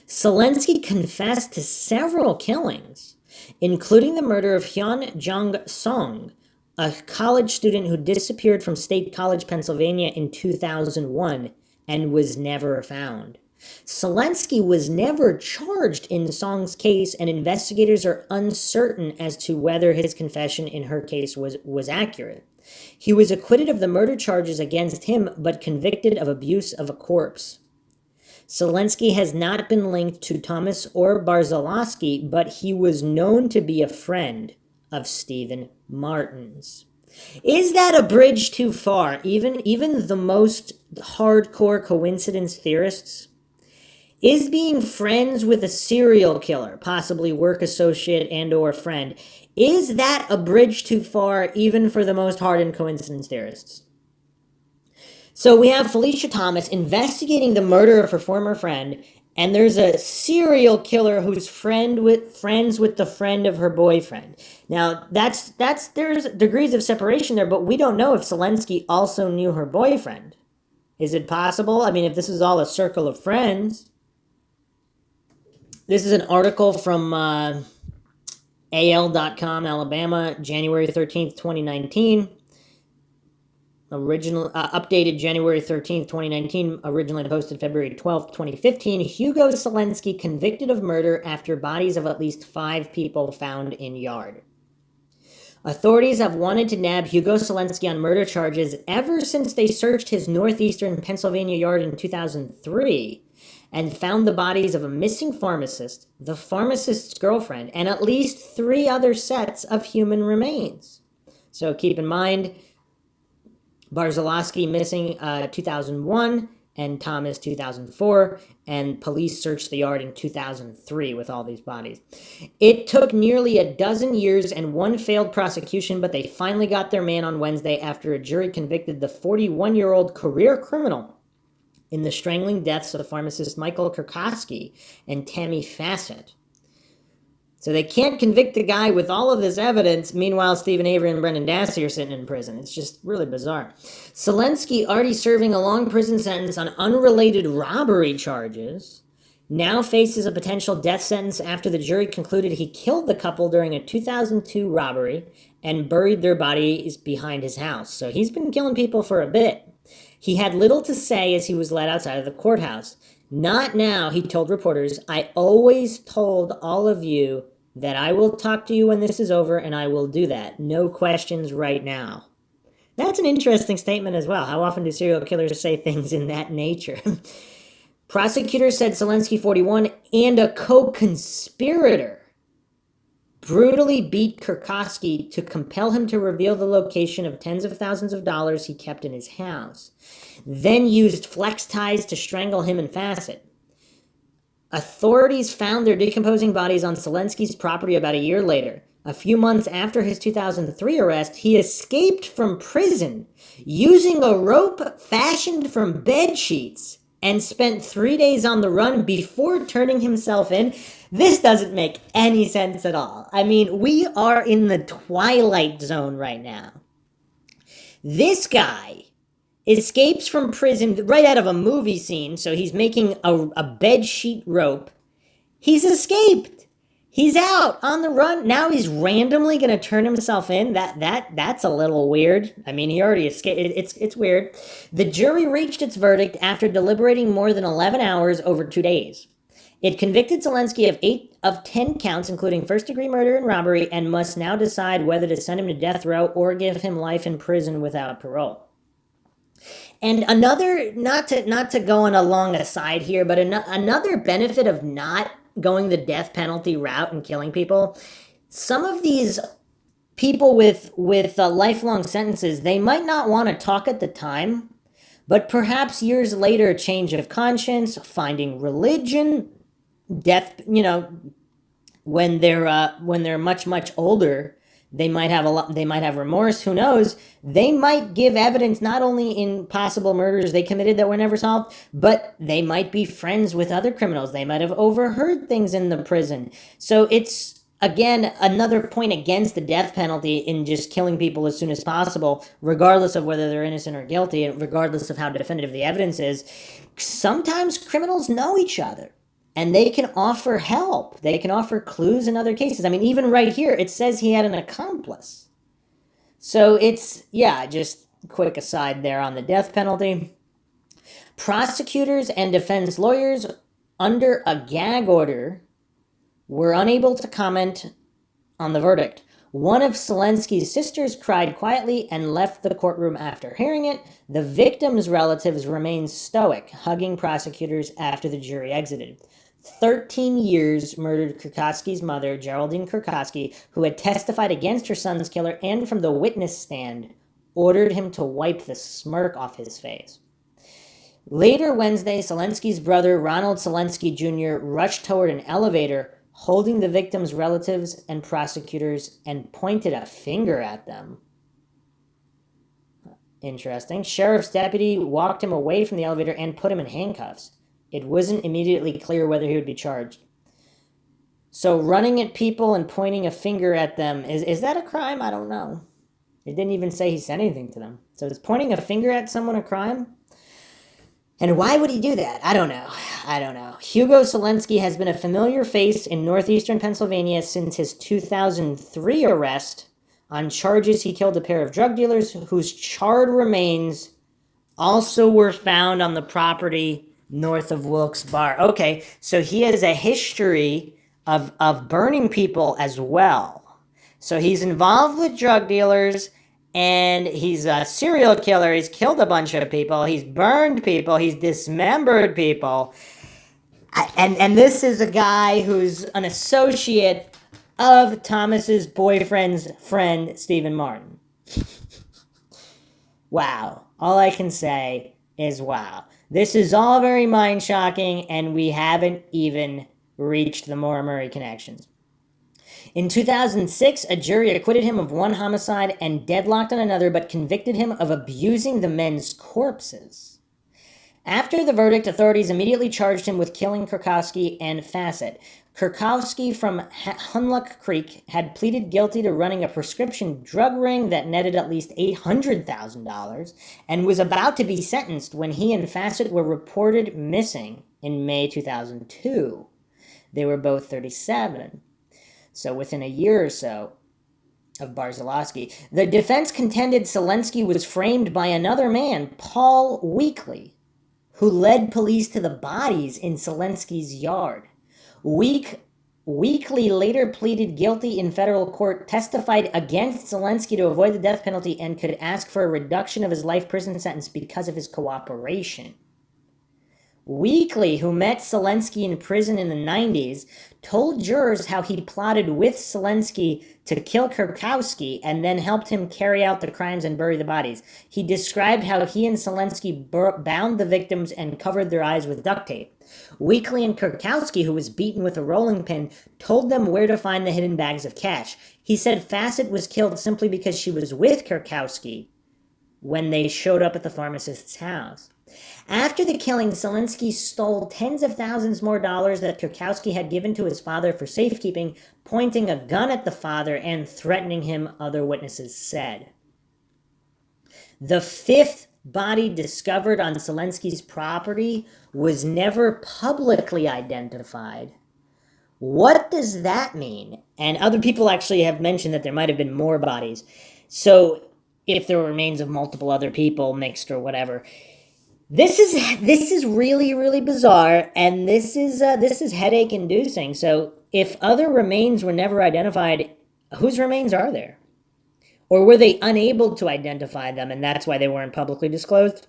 Selensky confessed to several killings, including the murder of Hyun Jong-song, a college student who disappeared from State College, Pennsylvania in 2001 and was never found. Selensky was never charged in Song's case, and investigators are uncertain as to whether his confession in her case was accurate. He was acquitted of the murder charges against him, but convicted of abuse of a corpse. Selensky has not been linked to Thomas or Barziloski, but he was known to be a friend of Stephen Martin's. Is that a bridge too far? Even the most hardcore coincidence theorists? Is being friends with a serial killer, possibly work associate and or friend, is that a bridge too far even for the most hardened coincidence theorists? So we have Phylicia Thomas investigating the murder of her former friend, and there's a serial killer who's friends with the friend of her boyfriend. Now, there's degrees of separation there, but we don't know if Selensky also knew her boyfriend. Is it possible? I mean, if this is all a circle of friends. This is an article from AL.com, Alabama, January 13th, 2019. Updated January 13th, 2019, originally posted February 12th, 2015. Hugo Selensky convicted of murder after bodies of at least 5 people found in yard. Authorities have wanted to nab Hugo Selensky on murder charges ever since they searched his northeastern Pennsylvania yard in 2003 and found the bodies of a missing pharmacist, the pharmacist's girlfriend, and at least 3 other sets of human remains. So keep in mind, Barziloski missing 2001 and Thomas 2004, and police searched the yard in 2003 with all these bodies. It took nearly a dozen years and 1 failed prosecution, but they finally got their man on Wednesday after a jury convicted the 41-year-old career criminal in the strangling deaths of pharmacist Michael Kurkowski and Tammy Fassett. So they can't convict the guy with all of this evidence. Meanwhile, Stephen Avery and Brendan Dassey are sitting in prison. It's just really bizarre. Selensky, already serving a long prison sentence on unrelated robbery charges, now faces a potential death sentence after the jury concluded he killed the couple during a 2002 robbery and buried their bodies behind his house. So he's been killing people for a bit. He had little to say as he was led outside of the courthouse. Not now, he told reporters. I always told all of you that I will talk to you when this is over, and I will do that. No questions right now. That's an interesting statement as well. How often do serial killers say things in that nature? Prosecutors said Zelensky, 41, and a co-conspirator brutally beat Kurkowski to compel him to reveal the location of tens of thousands of dollars he kept in his house, then used flex ties to strangle him and Fassett. Authorities found their decomposing bodies on Zelensky's property about a year later. A few months after his 2003 arrest, he escaped from prison using a rope fashioned from bed sheets and spent 3 days on the run before turning himself in. This doesn't make any sense at all. I mean, we are in the twilight zone right now. This guy escapes from prison right out of a movie scene, so he's making a bed sheet rope. He's escaped. He's out on the run. Now he's randomly going to turn himself in. That's a little weird. I mean, he already escaped. It's weird. The jury reached its verdict after deliberating more than 11 hours over 2 days. It convicted Zelensky of 8 of 10 counts, including first-degree murder and robbery, and must now decide whether to send him to death row or give him life in prison without parole. And another, not to go on a long aside here, but another benefit of not going the death penalty route and killing people, some of these people with lifelong sentences, they might not want to talk at the time, but perhaps years later, a change of conscience, finding religion, death, when they're much older, they might have remorse, who knows? They might give evidence not only in possible murders they committed that were never solved, but they might be friends with other criminals. They might have overheard things in the prison. So it's, again, another point against the death penalty in just killing people as soon as possible, regardless of whether they're innocent or guilty, and regardless of how definitive the evidence is. Sometimes criminals know each other. And they can offer help. They can offer clues in other cases. I mean, even right here, it says he had an accomplice. So it's, just a quick aside there on the death penalty. Prosecutors and defense lawyers under a gag order were unable to comment on the verdict. One of Zelensky's sisters cried quietly and left the courtroom after hearing it. The victim's relatives remained stoic, hugging prosecutors after the jury exited. 13 years murdered Kurkowski's mother, Geraldine Kurkowski, who had testified against her son's killer and from the witness stand ordered him to wipe the smirk off his face. Later Wednesday, Zelensky's brother, Ronald Zelensky Jr., rushed toward an elevator, holding the victim's relatives and prosecutors, and pointed a finger at them. Interesting. Sheriff's deputy walked him away from the elevator and put him in handcuffs. It wasn't immediately clear whether he would be charged. So running at people and pointing a finger at them, is that a crime? I don't know. It didn't even say he said anything to them. So is pointing a finger at someone a crime? And why would he do that? I don't know. Hugo Zelensky has been a familiar face in northeastern Pennsylvania since his 2003 arrest on charges he killed a pair of drug dealers whose charred remains also were found on the property north of Wilkes Barre. Okay, so he has a history of burning people as well. So he's involved with drug dealers, and he's a serial killer. He's killed a bunch of people. He's burned people. He's dismembered people. And this is a guy who's an associate of Thomas's boyfriend's friend, Stephen Martin. Wow. All I can say is wow. This is all very mind-shocking, and we haven't even reached the Maura Murray connections. In 2006, a jury acquitted him of one homicide and deadlocked on another, but convicted him of abusing the men's corpses. After the verdict, authorities immediately charged him with killing Kurkowski and Fassett. Kurkowski from Hunlock Creek had pleaded guilty to running a prescription drug ring that netted at least $800,000 and was about to be sentenced when he and Fassett were reported missing in May 2002. They were both 37. So within a year or so of Barziloski. The defense contended Zelensky was framed by another man, Paul Weekly, who led police to the bodies in Selensky's yard. Weekly later pleaded guilty in federal court, testified against Zelensky to avoid the death penalty, and could ask for a reduction of his life prison sentence because of his cooperation. Weekly, who met Zelensky in prison in the 90s, told jurors how he plotted with Zelensky to kill Kurkowski and then helped him carry out the crimes and bury the bodies. He described how he and Zelensky bound the victims and covered their eyes with duct tape. Weekly and Kurkowski, who was beaten with a rolling pin, told them where to find the hidden bags of cash. He said Fassett was killed simply because she was with Kurkowski when they showed up at the pharmacist's house. After the killing, Zelensky stole tens of thousands more dollars that Kurkowski had given to his father for safekeeping, pointing a gun at the father and threatening him, other witnesses said. The fifth body discovered on Zelensky's property was never publicly identified. What does that mean? And other people actually have mentioned that there might have been more bodies. So if there were remains of multiple other people mixed or whatever. This is really, really bizarre, and this is headache inducing. So if other remains were never identified, whose remains are there? Or were they unable to identify them and that's why they weren't publicly disclosed?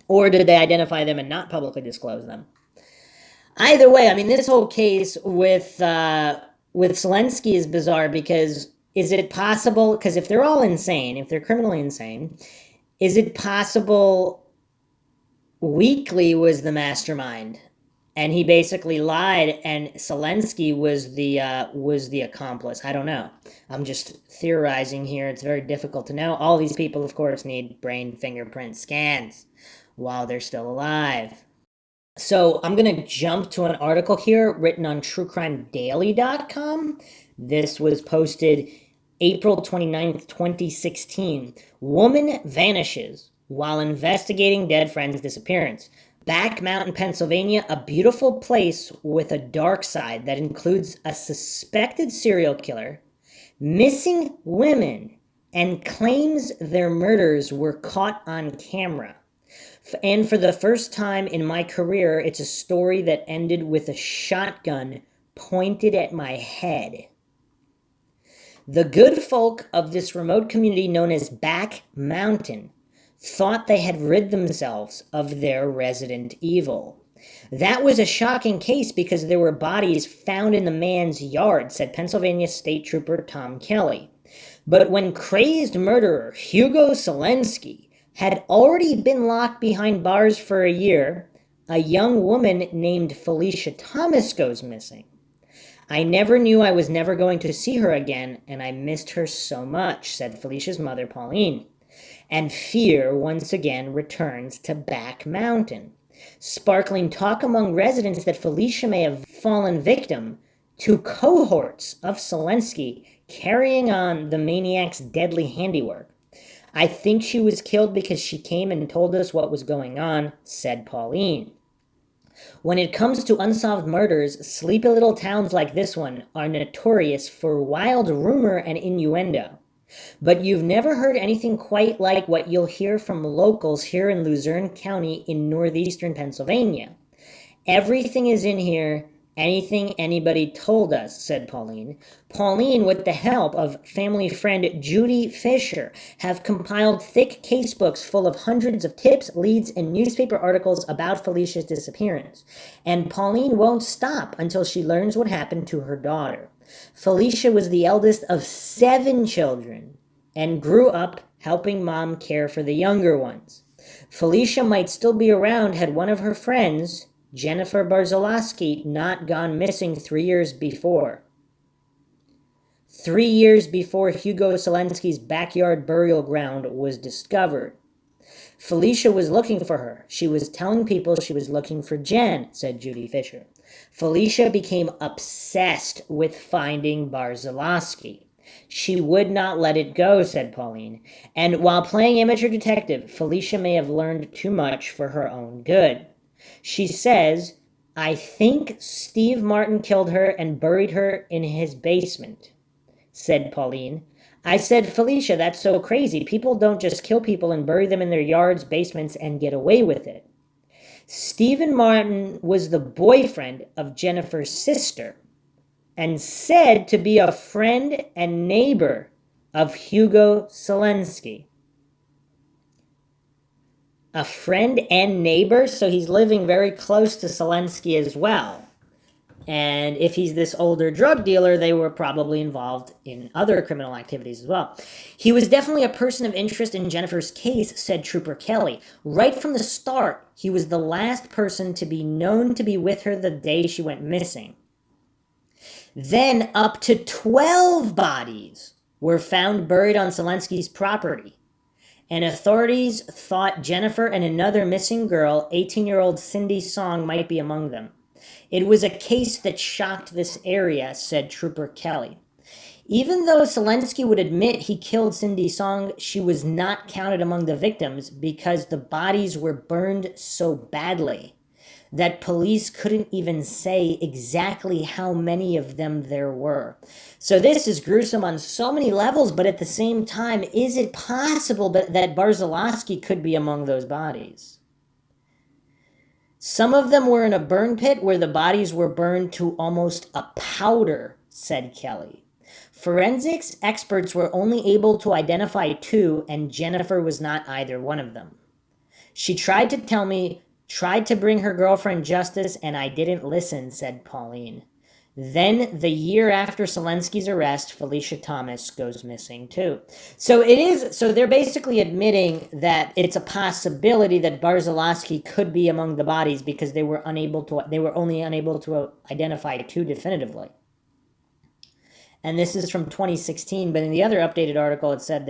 Or did they identify them and not publicly disclose them? Either way, I mean, this whole case with Zelensky is bizarre because is it possible, because if they're all insane, if they're criminally insane, is it possible Weekly was the mastermind and he basically lied and Zelensky was the accomplice? I don't know. I'm just theorizing here. It's very difficult to know. All these people, of course, need brain fingerprint scans while they're still alive. So I'm going to jump to an article here written on truecrimedaily.com. This was posted April 29th, 2016. Woman vanishes while investigating dead friend's disappearance. Back Mountain, Pennsylvania, a beautiful place with a dark side that includes a suspected serial killer, missing women, and claims their murders were caught on camera. And for the first time in my career, it's a story that ended with a shotgun pointed at my head. The good folk of this remote community known as Back Mountain thought they had rid themselves of their resident evil. That was a shocking case because there were bodies found in the man's yard, said Pennsylvania State Trooper Tom Kelly. But when crazed murderer Hugo Zelensky had already been locked behind bars for a year, a young woman named Phylicia Thomas goes missing. I never knew I was never going to see her again, and I missed her so much, said Felicia's mother, Pauline. And fear once again returns to Back Mountain. Sparkling talk among residents that Phylicia may have fallen victim to cohorts of Zelensky carrying on the maniac's deadly handiwork. I think she was killed because she came and told us what was going on, said Pauline. When it comes to unsolved murders, sleepy little towns like this one are notorious for wild rumor and innuendo. But you've never heard anything quite like what you'll hear from locals here in Luzerne County in northeastern Pennsylvania. Everything is in here, anything anybody told us, said Pauline. Pauline, with the help of family friend Judy Fisher, have compiled thick casebooks full of hundreds of tips, leads, and newspaper articles about Phylicia's disappearance. And Pauline won't stop until she learns what happened to her daughter. Phylicia was the eldest of 7 children and grew up helping mom care for the younger ones. Phylicia might still be around had one of her friends, Jennifer Barziloski, not gone missing 3 years before. 3 years before Hugo Zelensky's backyard burial ground was discovered. Phylicia was looking for her. She was telling people she was looking for Jen, said Judy Fisher. Phylicia became obsessed with finding Barziloski. She would not let it go, said Pauline. And while playing amateur detective, Phylicia may have learned too much for her own good. She says, I think Steve Martin killed her and buried her in his basement, said Pauline. I said, Phylicia, that's so crazy. People don't just kill people and bury them in their yards, basements, and get away with it. Stephen Martin was the boyfriend of Jennifer's sister and said to be a friend and neighbor of Hugo Selensky. A friend and neighbor, so he's living very close to Selensky as well. And if he's this older drug dealer, they were probably involved in other criminal activities as well. He was definitely a person of interest in Jennifer's case, said Trooper Kelly. Right from the start, he was the last person to be known to be with her the day she went missing. Then up to 12 bodies were found buried on Selensky's property. And authorities thought Jennifer and another missing girl, 18-year-old Cindy Song, might be among them. It was a case that shocked this area, said Trooper Kelly. Even though Selensky would admit he killed Cindy Song, she was not counted among the victims because the bodies were burned so badly that police couldn't even say exactly how many of them there were. So this is gruesome on so many levels, but at the same time, is it possible that Barziloski could be among those bodies? Some of them were in a burn pit where the bodies were burned to almost a powder, said Kelly. Forensics experts were only able to identify 2, and Jennifer was not either one of them. She tried to bring her girlfriend justice, and I didn't listen, said Pauline. Then, the year after Selensky's arrest, Phylicia Thomas goes missing too. So they're basically admitting that it's a possibility that Barziloski could be among the bodies because they were only unable to identify 2 definitively. And this is from 2016, but in the other updated article, it said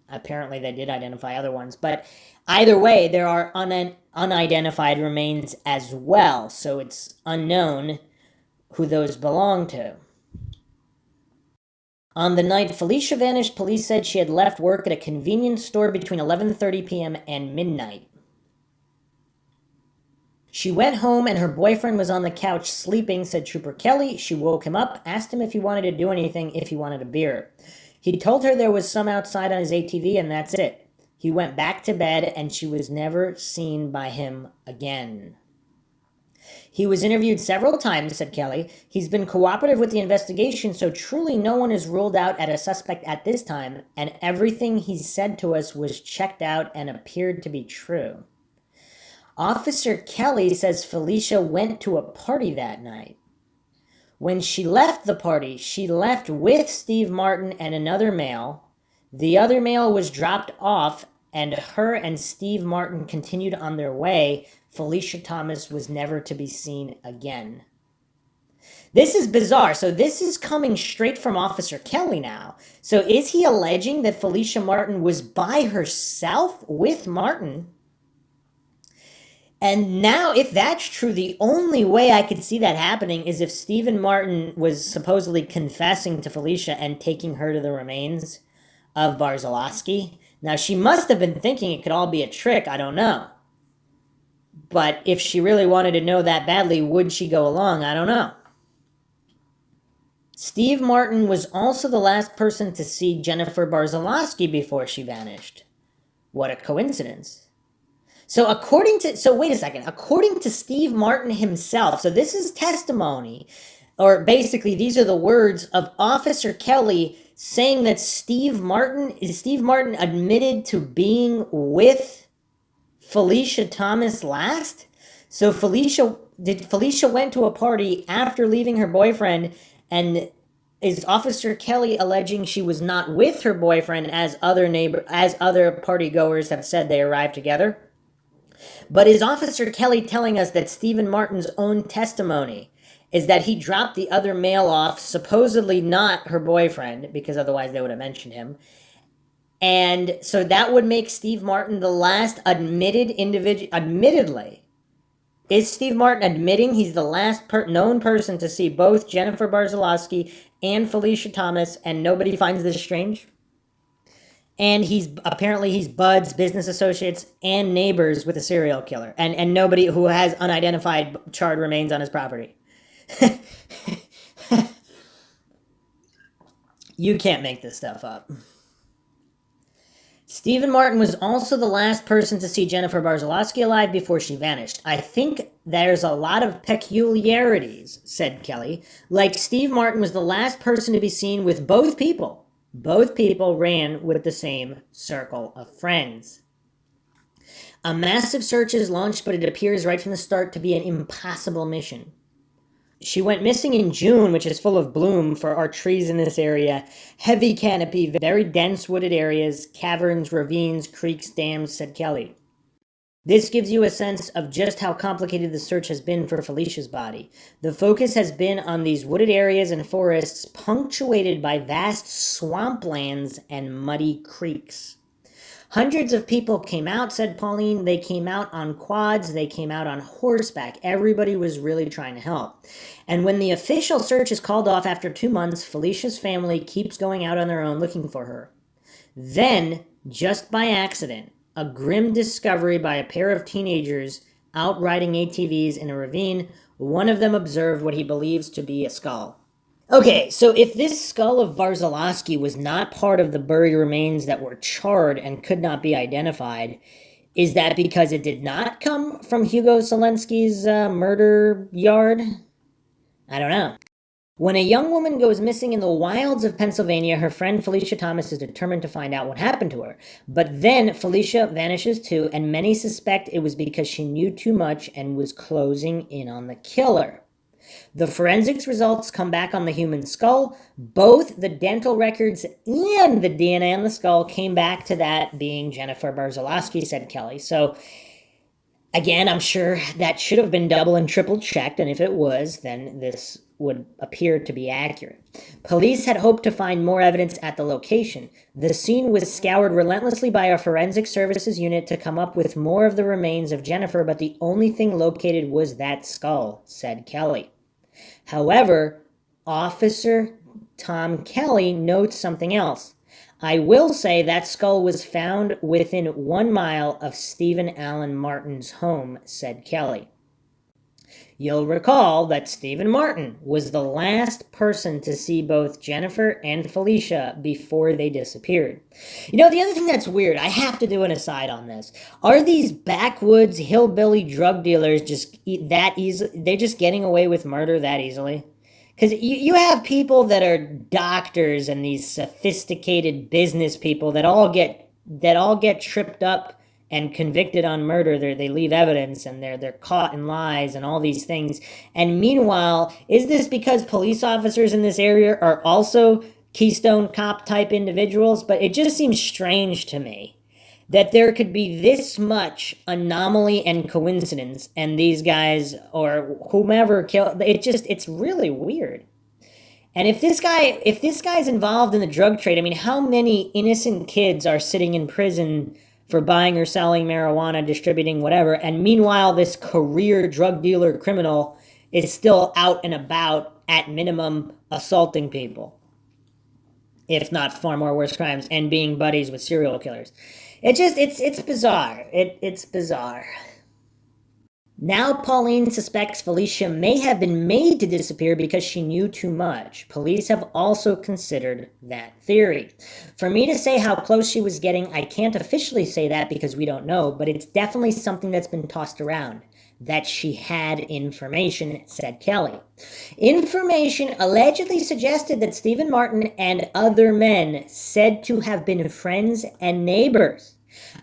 apparently they did identify other ones. But either way, there are unidentified remains as well, so it's unknown who those belong to. On the night Phylicia vanished, police said she had left work at a convenience store between 11:30 p.m. and midnight. She went home and her boyfriend was on the couch sleeping, said Trooper Kelly. She woke him up, asked him if he wanted to do anything, if he wanted a beer. He told her there was some outside on his ATV and that's it. He went back to bed and she was never seen by him again. He was interviewed several times, said Kelly. He's been cooperative with the investigation, so truly no one is ruled out as a suspect at this time, and everything he said to us was checked out and appeared to be true. Officer Kelly says Phylicia went to a party that night. When she left the party, she left with Steve Martin and another male. The other male was dropped off, and her and Steve Martin continued on their way. Phylicia Thomas was never to be seen again. This is bizarre. So this is coming straight from Officer Kelly now. So is he alleging that Phylicia Martin was by herself with Martin? And now, if that's true, the only way I could see that happening is if Stephen Martin was supposedly confessing to Phylicia and taking her to the remains of Barziloski. Now, she must have been thinking it could all be a trick. I don't know. But if she really wanted to know that badly, would she go along? I don't know. Steve Martin was also the last person to see Jennifer Barziloski before she vanished. What a coincidence. So wait a second. According to Steve Martin himself, so this is testimony, or basically these are the words of Officer Kelly saying that Steve Martin admitted to being with Phylicia Thomas last? So Phylicia went to a party after leaving her boyfriend, and is Officer Kelly alleging she was not with her boyfriend as other party goers have said they arrived together? But is Officer Kelly telling us that Stephen Martin's own testimony is that he dropped the other male off, supposedly not her boyfriend, because otherwise they would have mentioned him, and so that would make Steve Martin the last admitted individual? Admittedly, is Steve Martin admitting he's the last known person to see both Jennifer Barziloski and Phylicia Thomas, and nobody finds this strange? And he's buds, business associates, and neighbors with a serial killer. And nobody who has unidentified charred remains on his property. You can't make this stuff up. Stephen Martin was also the last person to see Jennifer Barziloski alive before she vanished. I think there's a lot of peculiarities, said Kelly. Like Steve Martin was the last person to be seen with both people. Both people ran with the same circle of friends. A massive search is launched, but it appears right from the start to be an impossible mission. She went missing in June, which is full of bloom for our trees in this area. Heavy canopy, very dense wooded areas, caverns, ravines, creeks, dams, said Kelly. This gives you a sense of just how complicated the search has been for Phylicia's body. The focus has been on these wooded areas and forests punctuated by vast swamplands and muddy creeks. Hundreds of people came out, said Pauline. They came out on quads. They came out on horseback. Everybody was really trying to help. And when the official search is called off after 2 months, Phylicia's family keeps going out on their own looking for her. Then, just by accident, a grim discovery by a pair of teenagers out riding ATVs in a ravine. One of them observed what he believes to be a skull. Okay, so if this skull of Barziloski was not part of the buried remains that were charred and could not be identified, is that because it did not come from Hugo Selensky's murder yard? I don't know. When a young woman goes missing in the wilds of Pennsylvania, her friend Phylicia Thomas is determined to find out what happened to her. But then Phylicia vanishes too, and many suspect it was because she knew too much and was closing in on the killer. The forensics results come back on the human skull. Both the dental records and the DNA on the skull came back to that being Jennifer Barziloski, said Kelly. So, again, I'm sure that should have been double and triple checked, and if it was, then this would appear to be accurate. Police had hoped to find more evidence at the location. The scene was scoured relentlessly by a forensic services unit to come up with more of the remains of Jennifer, but the only thing located was that skull, said Kelly. However, Officer Tom Kelly notes something else. I will say that skull was found within 1 mile of Stephen Allen Martin's home, said Kelly. You'll recall that Stephen Martin was the last person to see both Jennifer and Phylicia before they disappeared. You know, the other thing that's weird, I have to do an aside on this. Are these backwoods hillbilly drug dealers just that easy? They're just getting away with murder that easily? Because you have people that are doctors and these sophisticated business people that all get tripped up and convicted on murder. They leave evidence and they're caught in lies and all these things. And meanwhile, is this because police officers in this area are also Keystone Cop type individuals? But it just seems strange to me that there could be this much anomaly and coincidence and these guys or whomever killed it's really weird. And if this guy's involved in the drug trade, I mean, how many innocent kids are sitting in prison for buying or selling marijuana, distributing whatever, and meanwhile this career drug dealer criminal is still out and about, at minimum, assaulting people, if not far more worse crimes, and being buddies with serial killers. It's bizarre. It's bizarre. Now Pauline suspects Phylicia may have been made to disappear because she knew too much. Police have also considered that theory. For me to say how close she was getting, I can't officially say that because we don't know, but it's definitely something that's been tossed around. That she had information, said Kelly. Information allegedly suggested that Stephen Martin and other men said to have been friends and neighbors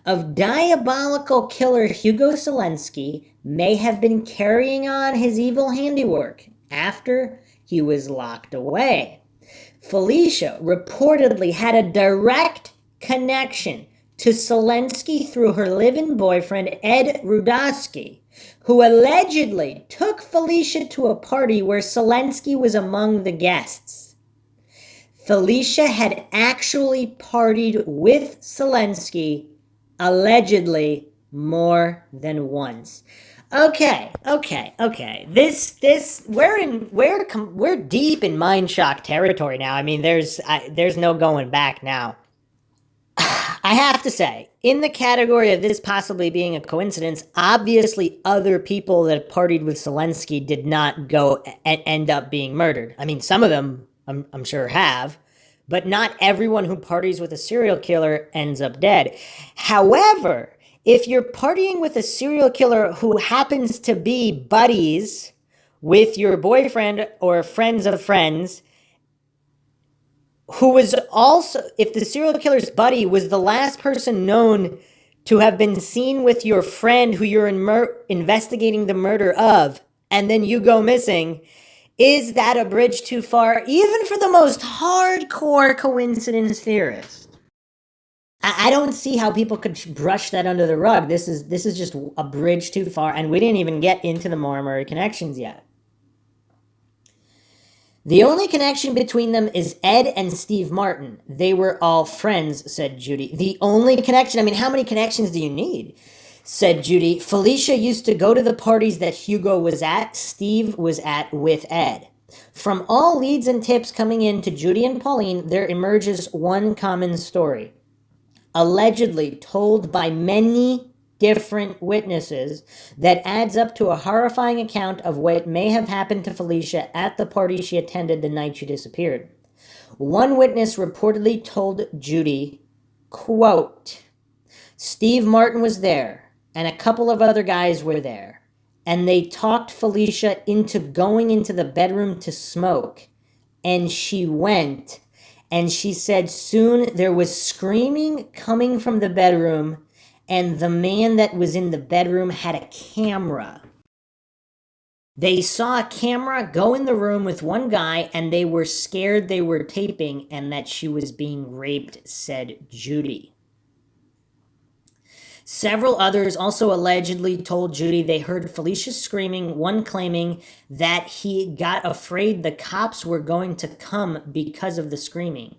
of diabolical killer Hugo Selensky may have been carrying on his evil handiwork after he was locked away. Phylicia reportedly had a direct connection to Selensky through her live-in boyfriend Ed Rudaski, who allegedly took Phylicia to a party where Selensky was among the guests. Phylicia had actually partied with Selensky allegedly more than once. Okay. We're deep in Mindshock territory now. I mean, there's no going back now. I have to say, in the category of this possibly being a coincidence, obviously other people that partied with Selensky did not go and end up being murdered. I mean, some of them I'm sure have, but not everyone who parties with a serial killer ends up dead. However, if you're partying with a serial killer who happens to be buddies with your boyfriend or friends of friends, who was also, if the serial killer's buddy was the last person known to have been seen with your friend who you're investigating the murder of, and then you go missing, is that a bridge too far, even for the most hardcore coincidence theorist? I don't see how people could brush that under the rug. This is just a bridge too far, and we didn't even get into the Murray connections yet. The only connection between them is Ed and Steve Martin. They were all friends, said Judy. The only connection? I mean, how many connections do you need? Said Judy. Phylicia used to go to the parties that Hugo was at, Steve was at with Ed. From all leads and tips coming in to Judy and Pauline, there emerges one common story. Allegedly told by many different witnesses that adds up to a horrifying account of what may have happened to Phylicia at the party she attended the night she disappeared. One witness reportedly told Judy, quote, Steve Martin was there, and a couple of other guys were there, and they talked Phylicia into going into the bedroom to smoke, and she went, and she said soon there was screaming coming from the bedroom, and the man that was in the bedroom had a camera. They saw a camera go in the room with one guy, and they were scared they were taping and that she was being raped, said Judy. Several others also allegedly told Judy they heard Phylicia screaming, one claiming that he got afraid the cops were going to come because of the screaming.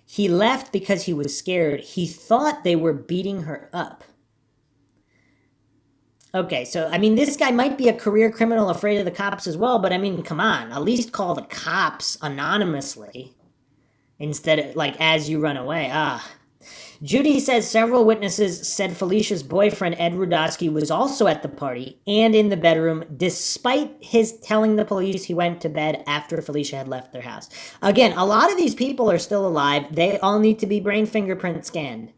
He left because he was scared. He thought they were beating her up. Okay, so, I mean, this guy might be a career criminal afraid of the cops as well, but, I mean, come on. At least call the cops anonymously instead of, like, as you run away. Judy says several witnesses said Phylicia's boyfriend, Ed Rudaski, was also at the party and in the bedroom, despite his telling the police he went to bed after Phylicia had left their house. Again, a lot of these people are still alive. They all need to be brain fingerprint scanned.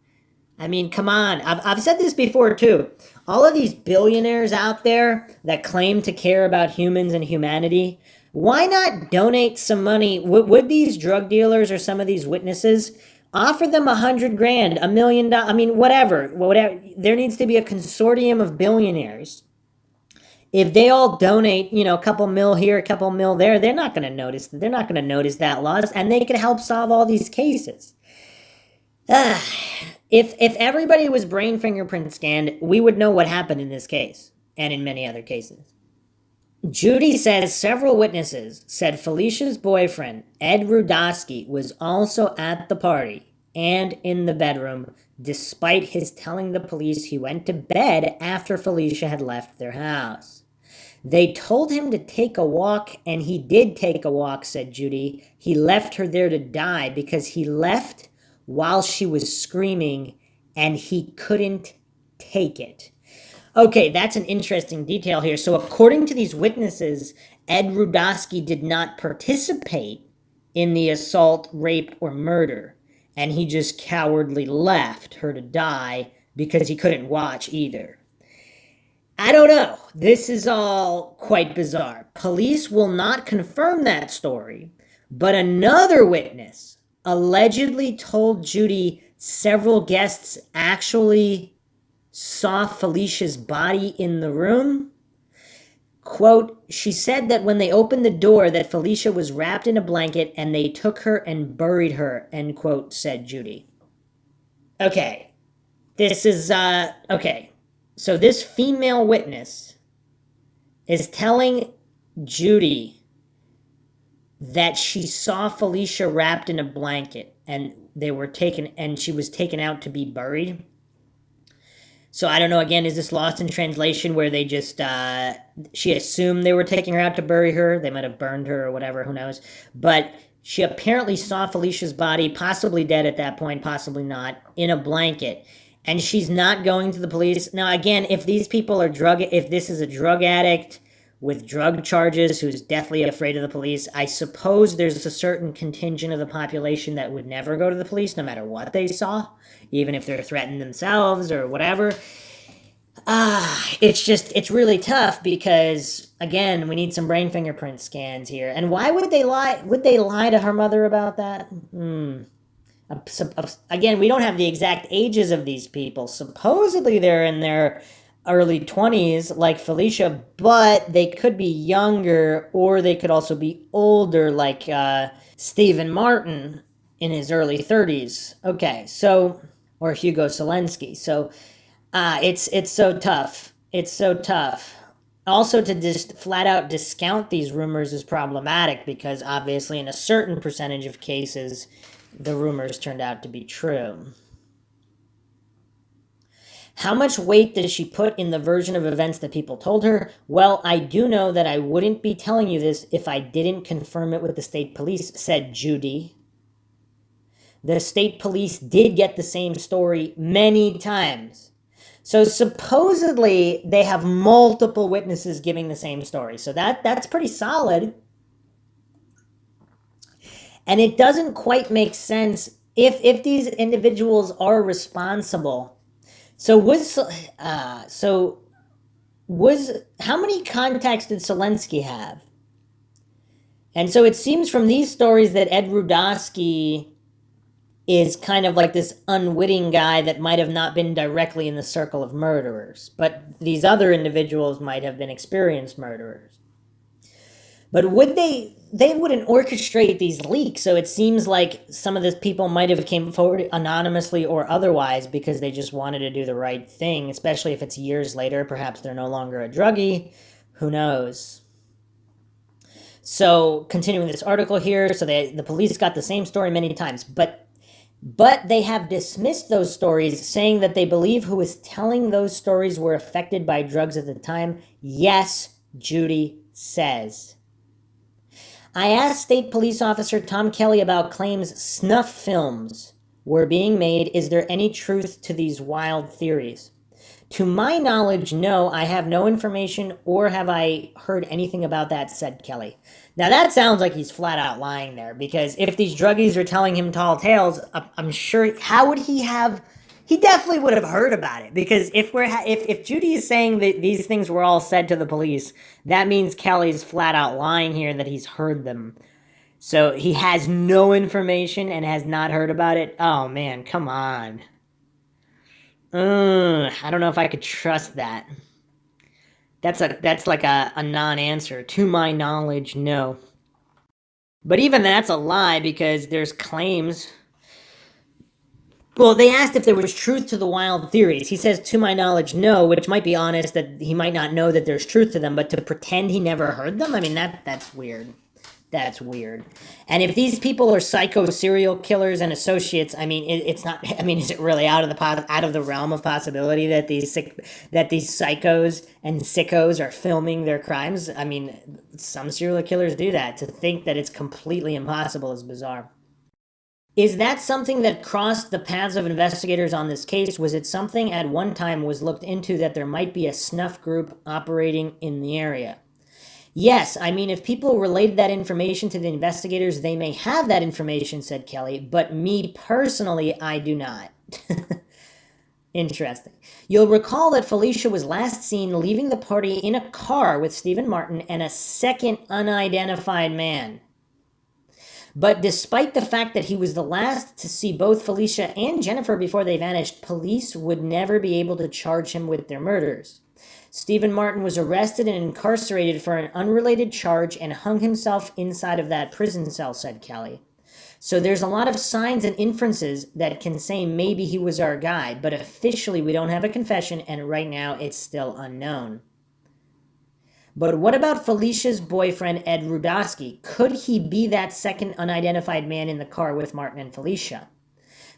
I mean, come on. I've said this before, too. All of these billionaires out there that claim to care about humans and humanity, why not donate some money? Would these drug dealers or some of these witnesses offer them $100,000, $1 million? I mean, whatever. There needs to be a consortium of billionaires. If they all donate, a couple mil here, a couple mil there, they're not going to notice. They're not going to notice that loss, and they can help solve all these cases. If everybody was brain fingerprint scanned, we would know what happened in this case, and in many other cases. Judy says several witnesses said Phylicia's boyfriend, Ed Rudaski, was also at the party and in the bedroom, despite his telling the police he went to bed after Phylicia had left their house. They told him to take a walk, and he did take a walk, said Judy. He left her there to die because he left while she was screaming, and he couldn't take it. Okay, that's an interesting detail here. So according to these witnesses, Ed Rudaski did not participate in the assault, rape, or murder, and he just cowardly left her to die because he couldn't watch either. I don't know. This is all quite bizarre. Police will not confirm that story, but another witness allegedly told Judy several guests actually saw Phylicia's body in the room. Quote, she said that when they opened the door that Phylicia was wrapped in a blanket and they took her and buried her, end quote, said Judy. Okay, this is, okay. So this female witness is telling Judy that she saw Phylicia wrapped in a blanket and she was taken out to be buried. So I don't know, again, is this lost in translation where they just, she assumed they were taking her out to bury her? They might have burned her or whatever, who knows? But she apparently saw Phylicia's body, possibly dead at that point, possibly not, in a blanket. And she's not going to the police. Now, again, if these people are if this is a drug addict with drug charges who's deathly afraid of the police. I suppose there's a certain contingent of the population that would never go to the police no matter what they saw, even if they're threatened themselves or whatever. It's really tough because, again, we need some brain fingerprint scans here. And why would they lie? Would they lie to her mother about that? Again, we don't have the exact ages of these people. Supposedly they're in their early 20s, like Phylicia, but they could be younger, or they could also be older, like Stephen Martin in his early 30s. Okay, so, or Hugo Selensky. So it's so tough. It's so tough. Also, to just flat out discount these rumors is problematic because obviously in a certain percentage of cases, the rumors turned out to be true. How much weight does she put in the version of events that people told her? Well, I do know that I wouldn't be telling you this if I didn't confirm it with the state police, said Judy. The state police did get the same story many times. So supposedly they have multiple witnesses giving the same story. So that's pretty solid. And it doesn't quite make sense if these individuals are responsible. So how many contacts did Selensky have? And so it seems from these stories that Ed Rudaski is kind of like this unwitting guy that might have not been directly in the circle of murderers, but these other individuals might have been experienced murderers. But would they wouldn't orchestrate these leaks, so it seems like some of these people might have came forward anonymously or otherwise because they just wanted to do the right thing, especially if it's years later. Perhaps they're no longer a druggie. Who knows? So, continuing this article here, so the police got the same story many times, but they have dismissed those stories, saying that they believe who was telling those stories were affected by drugs at the time. Yes, Judy says. I asked State Police Officer Tom Kelly about claims snuff films were being made. Is there any truth to these wild theories? To my knowledge, no, I have no information or have I heard anything about that, said Kelly. Now that sounds like he's flat out lying there, because if these druggies are telling him tall tales, I'm sure, how would he have... He definitely would have heard about it, because if Judy is saying that these things were all said to the police, that means Kelly's flat out lying here that he's heard them. So he has no information and has not heard about it. Oh man, come on. I don't know if I could trust that. That's like a non-answer. To my knowledge, no. But even that's a lie, because there's claims. Well, they asked if there was truth to the wild theories. He says, to my knowledge, no, which might be honest that he might not know that there's truth to them, but to pretend he never heard them? I mean, that's weird. That's weird. And if these people are psycho serial killers and associates, I mean, it's not, I mean, is it really out of the realm of possibility that these psychos and sickos are filming their crimes? I mean, some serial killers do that. To think that it's completely impossible is bizarre. Is that something that crossed the paths of investigators on this case? Was it something at one time was looked into that there might be a snuff group operating in the area? Yes, I mean, if people relayed that information to the investigators, they may have that information, said Kelly, but me personally, I do not. Interesting. You'll recall that Phylicia was last seen leaving the party in a car with Stephen Martin and a second unidentified man. But despite the fact that he was the last to see both Phylicia and Jennifer before they vanished, police would never be able to charge him with their murders. Stephen Martin was arrested and incarcerated for an unrelated charge and hung himself inside of that prison cell, said Kelly. So there's a lot of signs and inferences that can say maybe he was our guy, but officially we don't have a confession, and right now it's still unknown. But what about Phylicia's boyfriend, Ed Rudaski? Could he be that second unidentified man in the car with Martin and Phylicia?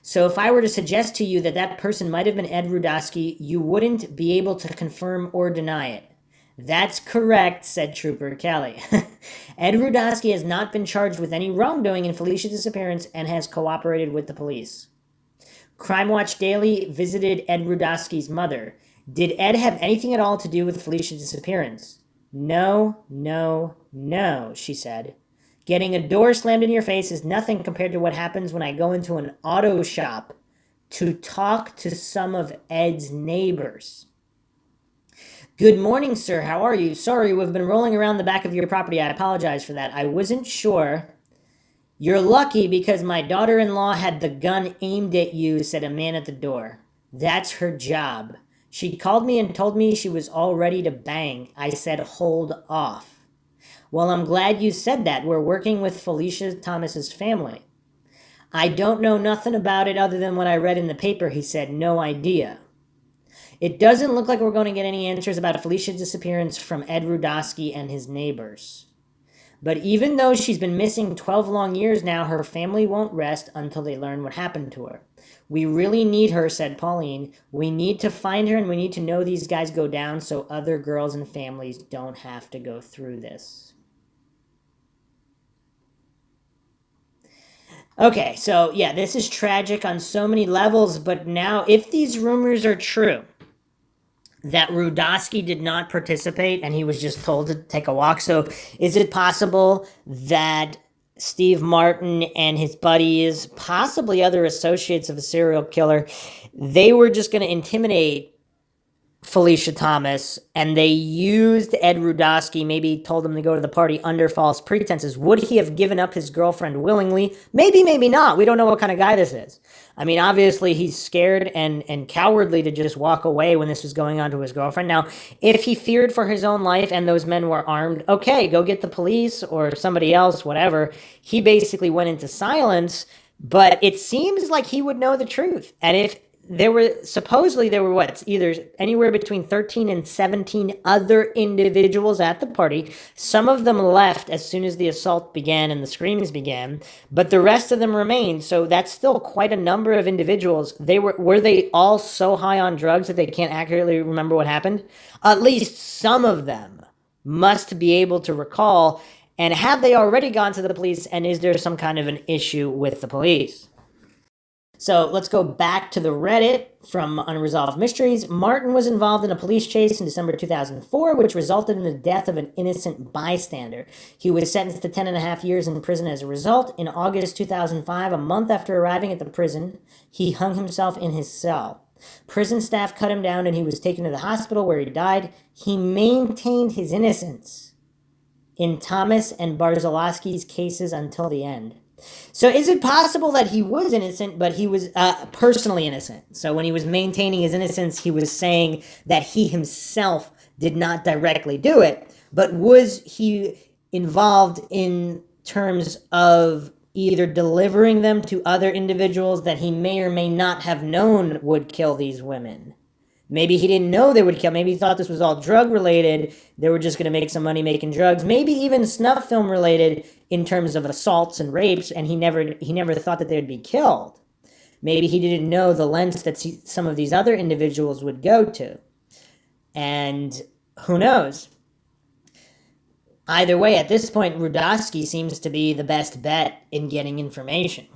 So if I were to suggest to you that that person might have been Ed Rudaski, you wouldn't be able to confirm or deny it. That's correct, said Trooper Kelly. Ed Rudaski has not been charged with any wrongdoing in Phylicia's disappearance and has cooperated with the police. Crime Watch Daily visited Ed Rudaski's mother. Did Ed have anything at all to do with Phylicia's disappearance? No, no, no, she said. Getting a door slammed in your face is nothing compared to what happens when I go into an auto shop to talk to some of Ed's neighbors. Good morning, sir. How are you? Sorry, we've been rolling around the back of your property. I apologize for that. I wasn't sure. You're lucky because my daughter-in-law had the gun aimed at you, said a man at the door. That's her job. She called me and told me she was all ready to bang. I said, hold off. Well, I'm glad you said that. We're working with Phylicia Thomas's family. I don't know nothing about it other than what I read in the paper, he said. No idea. It doesn't look like we're going to get any answers about Phylicia's disappearance from Ed Rudaski and his neighbors. But even though she's been missing 12 long years now, her family won't rest until they learn what happened to her. We really need her, said Pauline. We need to find her and we need to know these guys go down so other girls and families don't have to go through this. Okay, so yeah, this is tragic on so many levels, but now if these rumors are true, that Rudaski did not participate and he was just told to take a walk. So is it possible that Steve Martin and his buddies, possibly other associates of a serial killer, they were just going to intimidate Phylicia Thomas and they used Ed Rudaski, maybe told him to go to the party under false pretenses? Would he have given up his girlfriend willingly? Maybe, maybe not. We don't know what kind of guy this is. I mean, obviously he's scared and cowardly to just walk away when this was going on to his girlfriend. Now, if he feared for his own life and those men were armed, okay, go get the police or somebody else, whatever. He basically went into silence, but it seems like he would know the truth. And if there were what, either anywhere between 13 and 17 other individuals at the party. Some of them left as soon as the assault began and the screams began, but the rest of them remained. So that's still quite a number of individuals. Were they all so high on drugs that they can't accurately remember what happened? At least some of them must be able to recall. And have they already gone to the police? And is there some kind of an issue with the police? So let's go back to the Reddit from Unresolved Mysteries. Martin was involved in a police chase in December 2004, which resulted in the death of an innocent bystander. He was sentenced to 10.5 years in prison as a result. In August 2005, a month after arriving at the prison, he hung himself in his cell. Prison staff cut him down and he was taken to the hospital where he died. He maintained his innocence in Thomas and Barziloski's cases until the end. So is it possible that he was innocent, but he was personally innocent? So when he was maintaining his innocence, he was saying that he himself did not directly do it, but was he involved in terms of either delivering them to other individuals that he may or may not have known would kill these women? Maybe he didn't know they would kill. Maybe he thought this was all drug related. They were just going to make some money making drugs. Maybe even snuff film related in terms of assaults and rapes, and he never thought that they would be killed. Maybe he didn't know the lengths that some of these other individuals would go to. And who knows? Either way, at this point, Rudaski seems to be the best bet in getting information.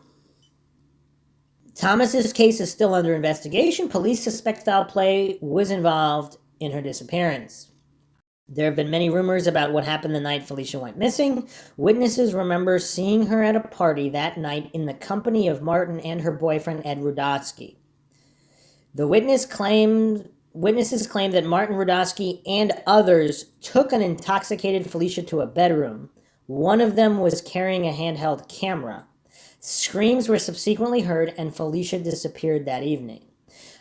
Thomas's case is still under investigation. Police suspect foul play was involved in her disappearance. There have been many rumors about what happened the night Phylicia went missing. Witnesses remember seeing her at a party that night in the company of Martin and her boyfriend, Ed Rudaski. The witnesses claim that Martin Rudaski and others took an intoxicated Phylicia to a bedroom. One of them was carrying a handheld camera. Screams were subsequently heard, and Phylicia disappeared that evening.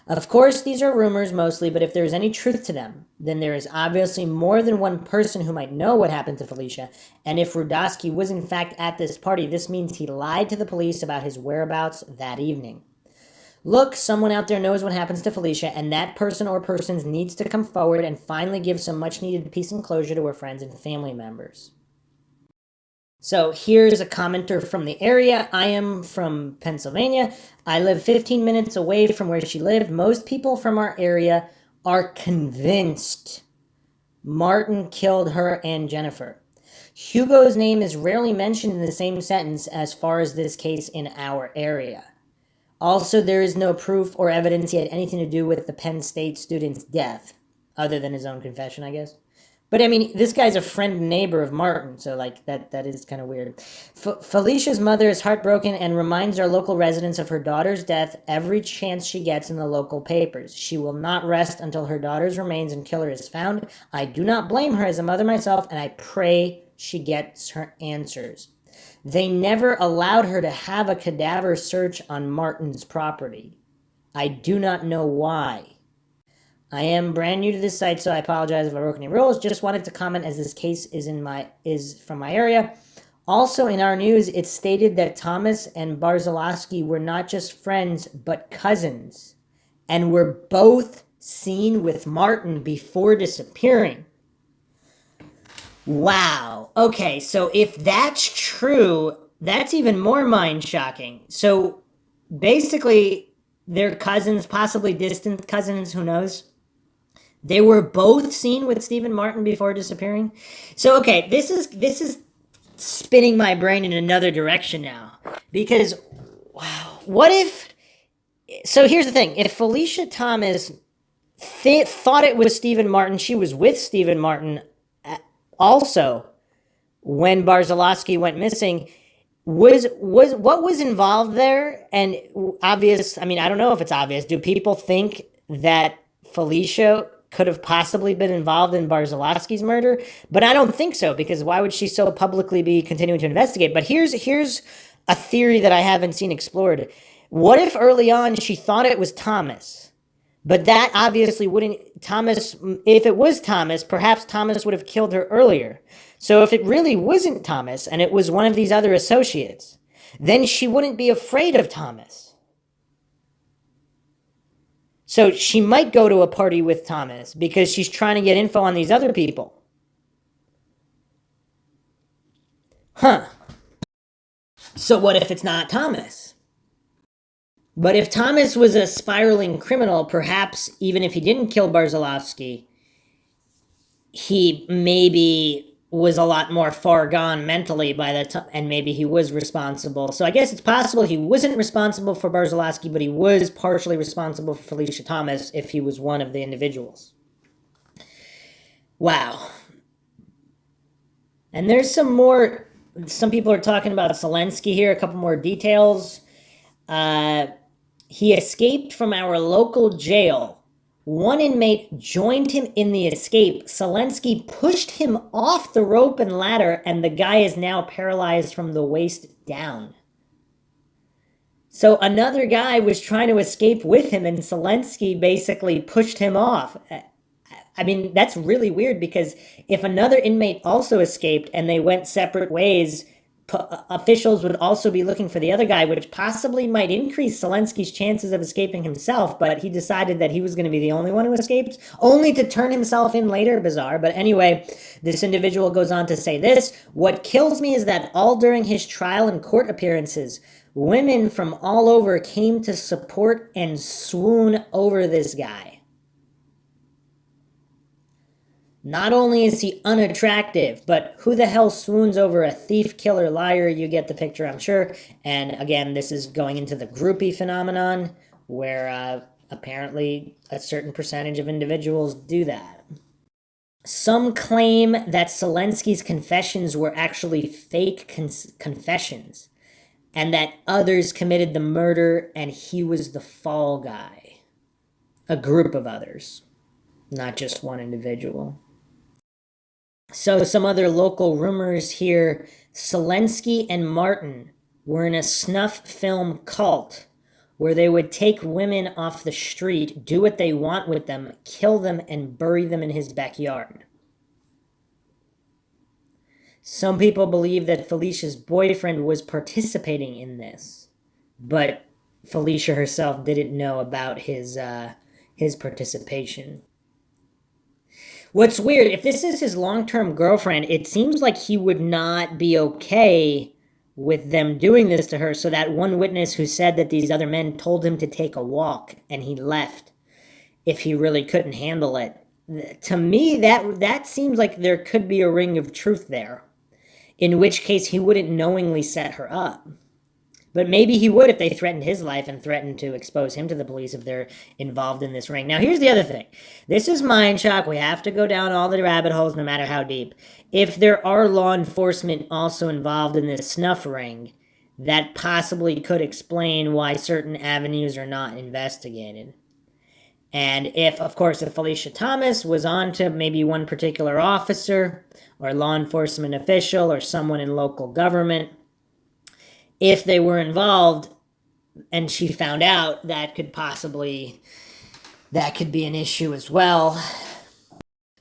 Of course, these are rumors mostly, but if there is any truth to them, then there is obviously more than one person who might know what happened to Phylicia, and if Rudaski was in fact at this party, this means he lied to the police about his whereabouts that evening. Look, someone out there knows what happens to Phylicia, and that person or persons needs to come forward and finally give some much-needed peace and closure to her friends and family members. So here's a commenter from the area. I am from Pennsylvania. I live 15 minutes away from where she lived. Most people from our area are convinced Martin killed her and Jennifer. Hugo's name is rarely mentioned in the same sentence as far as this case in our area. Also, there is no proof or evidence he had anything to do with the Penn State student's death, other than his own confession, I guess. But I mean, this guy's a friend and neighbor of Martin, so like that is kind of weird. Phylicia's mother is heartbroken and reminds our local residents of her daughter's death every chance she gets in the local papers. She will not rest until her daughter's remains and killer is found. I do not blame her as a mother myself, and I pray she gets her answers. They never allowed her to have a cadaver search on Martin's property. I do not know why. I am brand new to this site, so I apologize if I broke any rules. Just wanted to comment as this case is from my area. Also in our news, it stated that Thomas and Barziloski were not just friends, but cousins, and were both seen with Martin before disappearing. Wow. Okay, so if that's true, that's even more mind-shocking. So basically, they're cousins, possibly distant cousins, who knows? They were both seen with Stephen Martin before disappearing. So okay, this is spinning my brain in another direction now. Because wow, what if, so here's the thing, if Phylicia Thomas thought it was Stephen Martin, she was with Stephen Martin also when Barziloski went missing, was what was involved there? And obvious, I mean, I don't know if it's obvious. Do people think that Phylicia could have possibly been involved in Barziloski's murder? But I don't think so, because why would she so publicly be continuing to investigate? But here's a theory that I haven't seen explored. What if early on she thought it was Thomas? But that obviously wouldn't, Thomas, if it was Thomas, perhaps Thomas would have killed her earlier. So if it really wasn't Thomas and it was one of these other associates, then she wouldn't be afraid of Thomas. So she might go to a party with Thomas because she's trying to get info on these other people. Huh. So what if it's not Thomas? But if Thomas was a spiraling criminal, perhaps even if he didn't kill Barziloski, he maybe was a lot more far gone mentally by that time, and maybe he was responsible. So I guess it's possible he wasn't responsible for Barziloski, but he was partially responsible for Phylicia Thomas if he was one of the individuals. Wow. And there's some people are talking about Selensky here, a couple more details. He escaped from our local jail. One inmate joined him in the escape. Selensky pushed him off the rope and ladder, and the guy is now paralyzed from the waist down. So another guy was trying to escape with him, and Selensky basically pushed him off. I mean, that's really weird, because if another inmate also escaped and they went separate ways, officials would also be looking for the other guy, which possibly might increase Selensky's chances of escaping himself, but he decided that he was going to be the only one who escaped, only to turn himself in later. Bizarre. But anyway, this individual goes on to say this: what kills me is that all during his trial and court appearances, women from all over came to support and swoon over this guy. Not only is he unattractive, but who the hell swoons over a thief, killer, liar? You get the picture, I'm sure. And again, this is going into the groupie phenomenon, where apparently a certain percentage of individuals do that. Some claim that Selensky's confessions were actually fake confessions, and that others committed the murder and he was the fall guy. A group of others, not just one individual. So some other local rumors here: Selensky and Martin were in a snuff film cult where they would take women off the street, do what they want with them, kill them, and bury them in his backyard. Some people believe that Phylicia's boyfriend was participating in this, but Phylicia herself didn't know about his participation. What's weird, if this is his long-term girlfriend, it seems like he would not be okay with them doing this to her. So that one witness who said that these other men told him to take a walk and he left if he really couldn't handle it. To me, that seems like there could be a ring of truth there, in which case he wouldn't knowingly set her up. But maybe he would if they threatened his life and threatened to expose him to the police if they're involved in this ring. Now, here's the other thing. This is Mindshock. We have to go down all the rabbit holes, no matter how deep. If there are law enforcement also involved in this snuff ring, that possibly could explain why certain avenues are not investigated. And if, of course, if Phylicia Thomas was on to maybe one particular officer or law enforcement official or someone in local government, if they were involved and she found out, that could be an issue as well.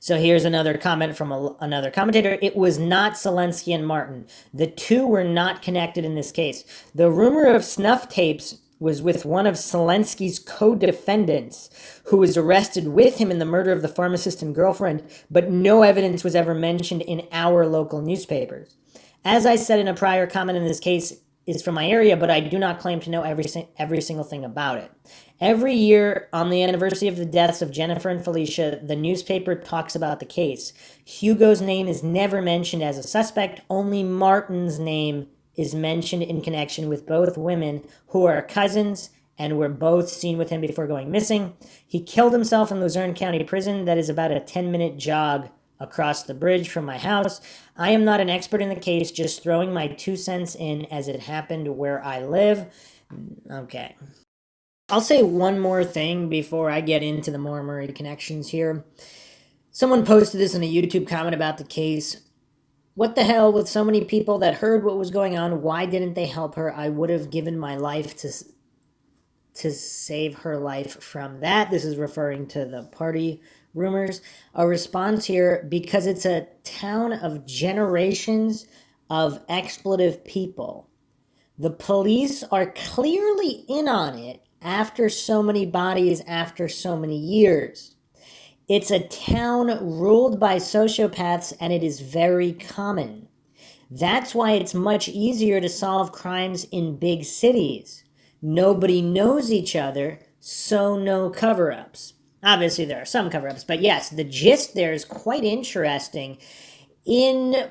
So here's another comment from another commentator. It was not Zelensky and Martin. The two were not connected in this case. The rumor of snuff tapes was with one of Zelensky's co-defendants who was arrested with him in the murder of the pharmacist and girlfriend, but no evidence was ever mentioned in our local newspapers. As I said in a prior comment, in this case is from my area, but I do not claim to know every single thing about it. Every year, on the anniversary of the deaths of Jennifer and Phylicia, the newspaper talks about the case. Hugo's name is never mentioned as a suspect. Only Martin's name is mentioned in connection with both women who are cousins and were both seen with him before going missing. He killed himself in Luzerne County Prison. That is about a 10-minute jog across the bridge from my house. I am not an expert in the case, just throwing my 2 cents in as it happened where I live. Okay. I'll say one more thing before I get into the more Murray connections here. Someone posted this in a YouTube comment about the case. What the hell, with so many people that heard what was going on, why didn't they help her? I would have given my life to save her life from that. This is referring to the party rumors. A response here, because it's a town of generations of expletive people. The police are clearly in on it after so many bodies, after so many years. It's a town ruled by sociopaths, and it is very common. That's why it's much easier to solve crimes in big cities. Nobody knows each other, so no cover-ups. Obviously, there are some cover-ups, but yes, the gist there is quite interesting in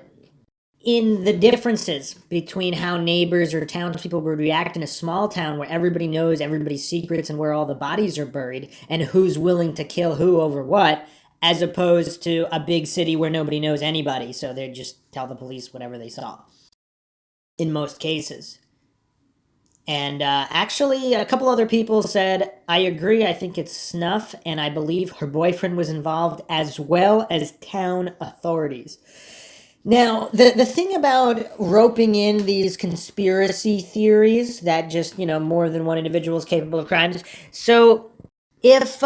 the differences between how neighbors or townspeople would react in a small town where everybody knows everybody's secrets and where all the bodies are buried and who's willing to kill who over what, as opposed to a big city where nobody knows anybody, so they just tell the police whatever they saw, in most cases. And actually, a couple other people said, I agree, I think it's snuff, and I believe her boyfriend was involved, as well as town authorities. Now, the thing about roping in these conspiracy theories that just, more than one individual is capable of crimes. So if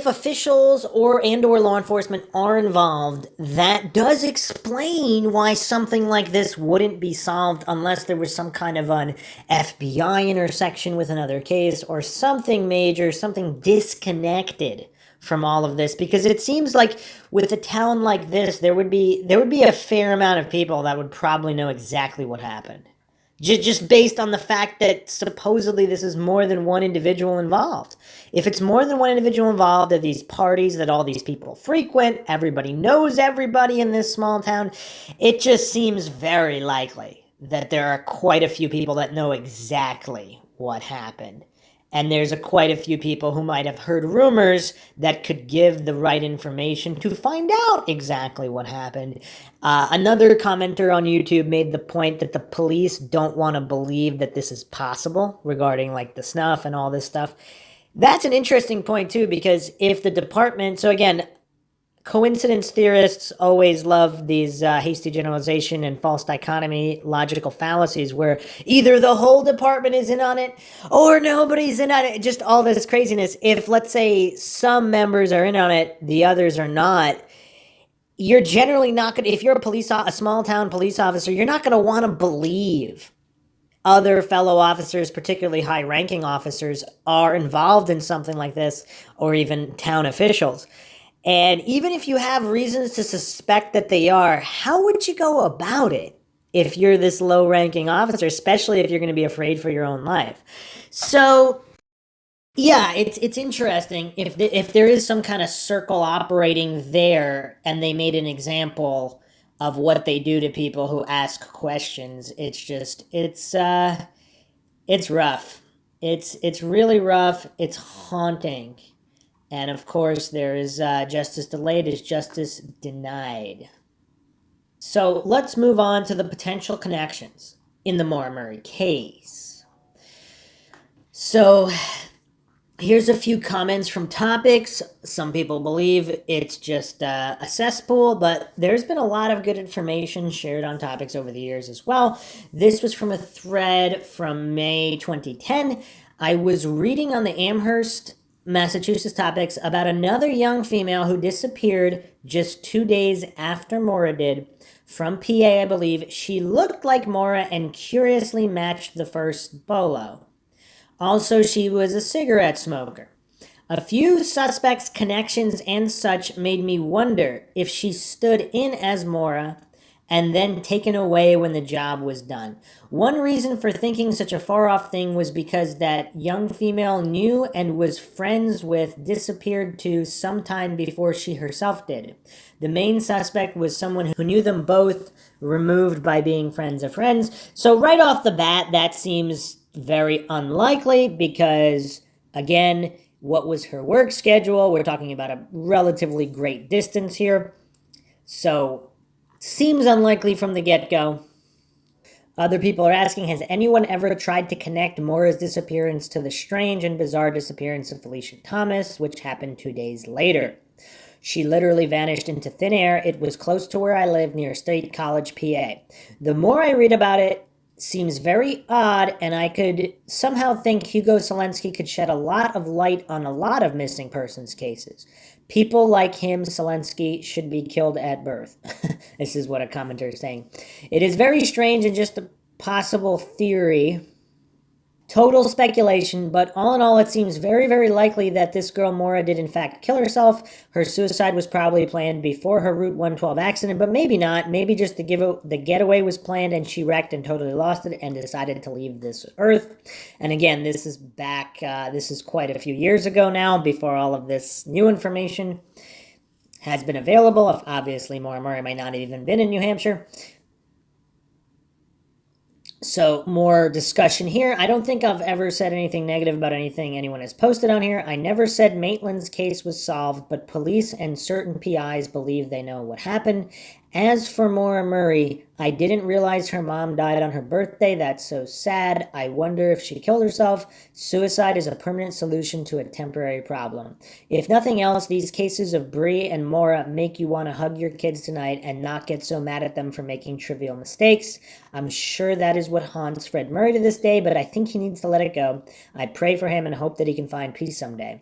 officials or law enforcement are involved, that does explain why something like this wouldn't be solved unless there was some kind of an FBI intersection with another case or something major, something disconnected from all of this, because it seems like with a town like this, there would be a fair amount of people that would probably know exactly what happened. Just based on the fact that supposedly this is more than one individual involved. If it's more than one individual involved at these parties that all these people frequent, everybody knows everybody in this small town, it just seems very likely that there are quite a few people that know exactly what happened. And there's quite a few people who might have heard rumors that could give the right information to find out exactly what happened. Another commenter on YouTube made the point that the police don't want to believe that this is possible regarding like the snuff and all this stuff. That's an interesting point too, because if the department, so again, coincidence theorists always love these hasty generalization and false dichotomy logical fallacies where either the whole department is in on it or nobody's in on it, just all this craziness. If, let's say, some members are in on it, the others are not, you're generally not going to, if you're a small town police officer, you're not going to want to believe other fellow officers, particularly high-ranking officers, are involved in something like this, or even town officials. And even if you have reasons to suspect that they are, how would you go about it if you're this low-ranking officer, especially if you're going to be afraid for your own life? So, yeah, it's interesting. If there is some kind of circle operating there and they made an example of what they do to people who ask questions, it's It's rough. It's really rough. It's haunting. And of course, there is justice delayed is justice denied. So let's move on to the potential connections in the Maura Murray case. So here's a few comments from topics. Some people believe it's just a cesspool, but there's been a lot of good information shared on topics over the years as well. This was from a thread from May 2010. I was reading on the Amherst, Massachusetts topics about another young female who disappeared just 2 days after Maura did. From PA, I believe. She looked like Maura and curiously matched the first bolo. Also, she was a cigarette smoker. A few suspects' connections and such made me wonder if she stood in as Maura and then taken away when the job was done. One reason for thinking such a far-off thing was because that young female knew and was friends with disappeared to sometime before she herself did. The main suspect was someone who knew them both, removed by being friends of friends. So right off the bat, that seems very unlikely because, again, what was her work schedule? We're talking about a relatively great distance here. So seems unlikely from the get-go. Other people are asking, has anyone ever tried to connect Maura's disappearance to the strange and bizarre disappearance of Phylicia Thomas, which happened 2 days later? She literally vanished into thin air. It was close to where I live near State College, PA. The more I read about it, seems very odd, and I could somehow think Hugo Selensky could shed a lot of light on a lot of missing persons cases. People like him, Selensky, should be killed at birth. This is what a commenter is saying. It is very strange and just a possible theory. Total speculation, but all in all, it seems very, very likely that this girl, Maura, did in fact kill herself. Her suicide was probably planned before her Route 112 accident, but maybe not. Maybe just the getaway was planned and she wrecked and totally lost it and decided to leave this earth. And again, this is back, this is quite a few years ago now, before all of this new information has been available. Obviously, Maura Murray might not have even been in New Hampshire. So more discussion here. I don't think I've ever said anything negative about anything anyone has posted on here. I never said Maitland's case was solved, but police and certain PIs believe they know what happened. As for Maura Murray, I didn't realize her mom died on her birthday. That's so sad. I wonder if she killed herself. Suicide is a permanent solution to a temporary problem. If nothing else, these cases of Bree and Maura make you want to hug your kids tonight and not get so mad at them for making trivial mistakes. I'm sure that is what haunts Fred Murray to this day, but I think he needs to let it go. I pray for him and hope that he can find peace someday.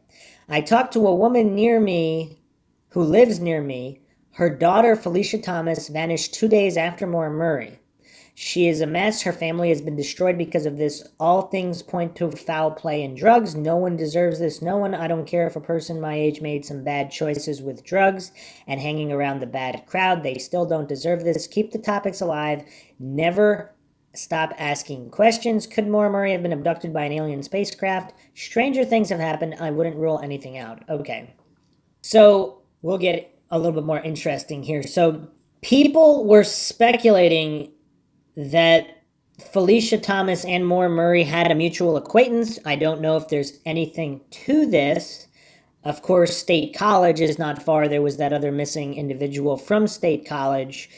I talked to a woman near me who lives near me. Her daughter, Phylicia Thomas, vanished 2 days after Maura Murray. She is a mess. Her family has been destroyed because of this. All things point to foul play and drugs. No one deserves this. No one. I don't care if a person my age made some bad choices with drugs and hanging around the bad crowd. They still don't deserve this. Keep the topics alive. Never stop asking questions. Could Maura Murray have been abducted by an alien spacecraft? Stranger things have happened. I wouldn't rule anything out. Okay. So we'll get a little bit more interesting here. So people were speculating that Phylicia Thomas and Maura Murray had a mutual acquaintance. I don't know if there's anything to this. Of course, State College is not far. There was that other missing individual from State College.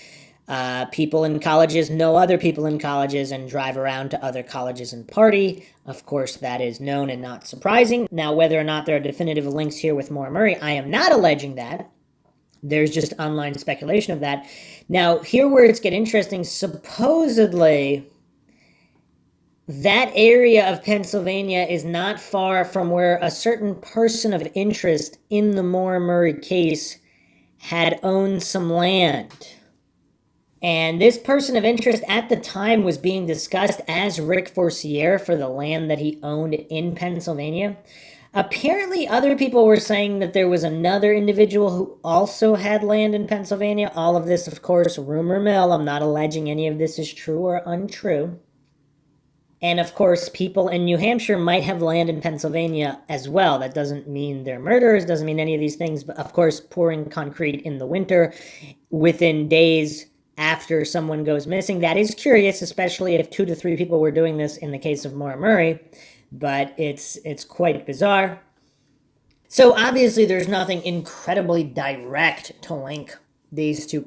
People in colleges know other people in colleges and drive around to other colleges and party. Of course, that is known and not surprising. Now, whether or not there are definitive links here with Maura Murray, I am not alleging that. There's just online speculation of that. Now, here where it's getting interesting, supposedly that area of Pennsylvania is not far from where a certain person of interest in the Maura Murray case had owned some land. And this person of interest at the time was being discussed as Rick Forcier for the land that he owned in Pennsylvania. Apparently, other people were saying that there was another individual who also had land in Pennsylvania. All of this, of course, rumor mill. I'm not alleging any of this is true or untrue. And, of course, people in New Hampshire might have land in Pennsylvania as well. That doesn't mean they're murderers, doesn't mean any of these things. But, of course, pouring concrete in the winter, within days, after someone goes missing. That is curious, especially if 2 to 3 people were doing this in the case of Maura Murray, but it's quite bizarre. So obviously there's nothing incredibly direct to link these two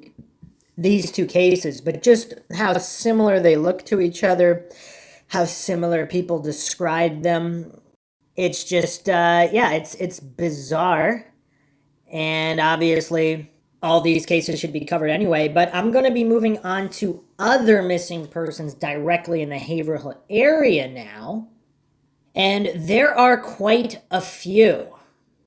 cases, but just how similar they look to each other, how similar people describe them. It's just it's bizarre. And obviously all these cases should be covered anyway, but I'm going to be moving on to other missing persons directly in the Haverhill area now. And there are quite a few.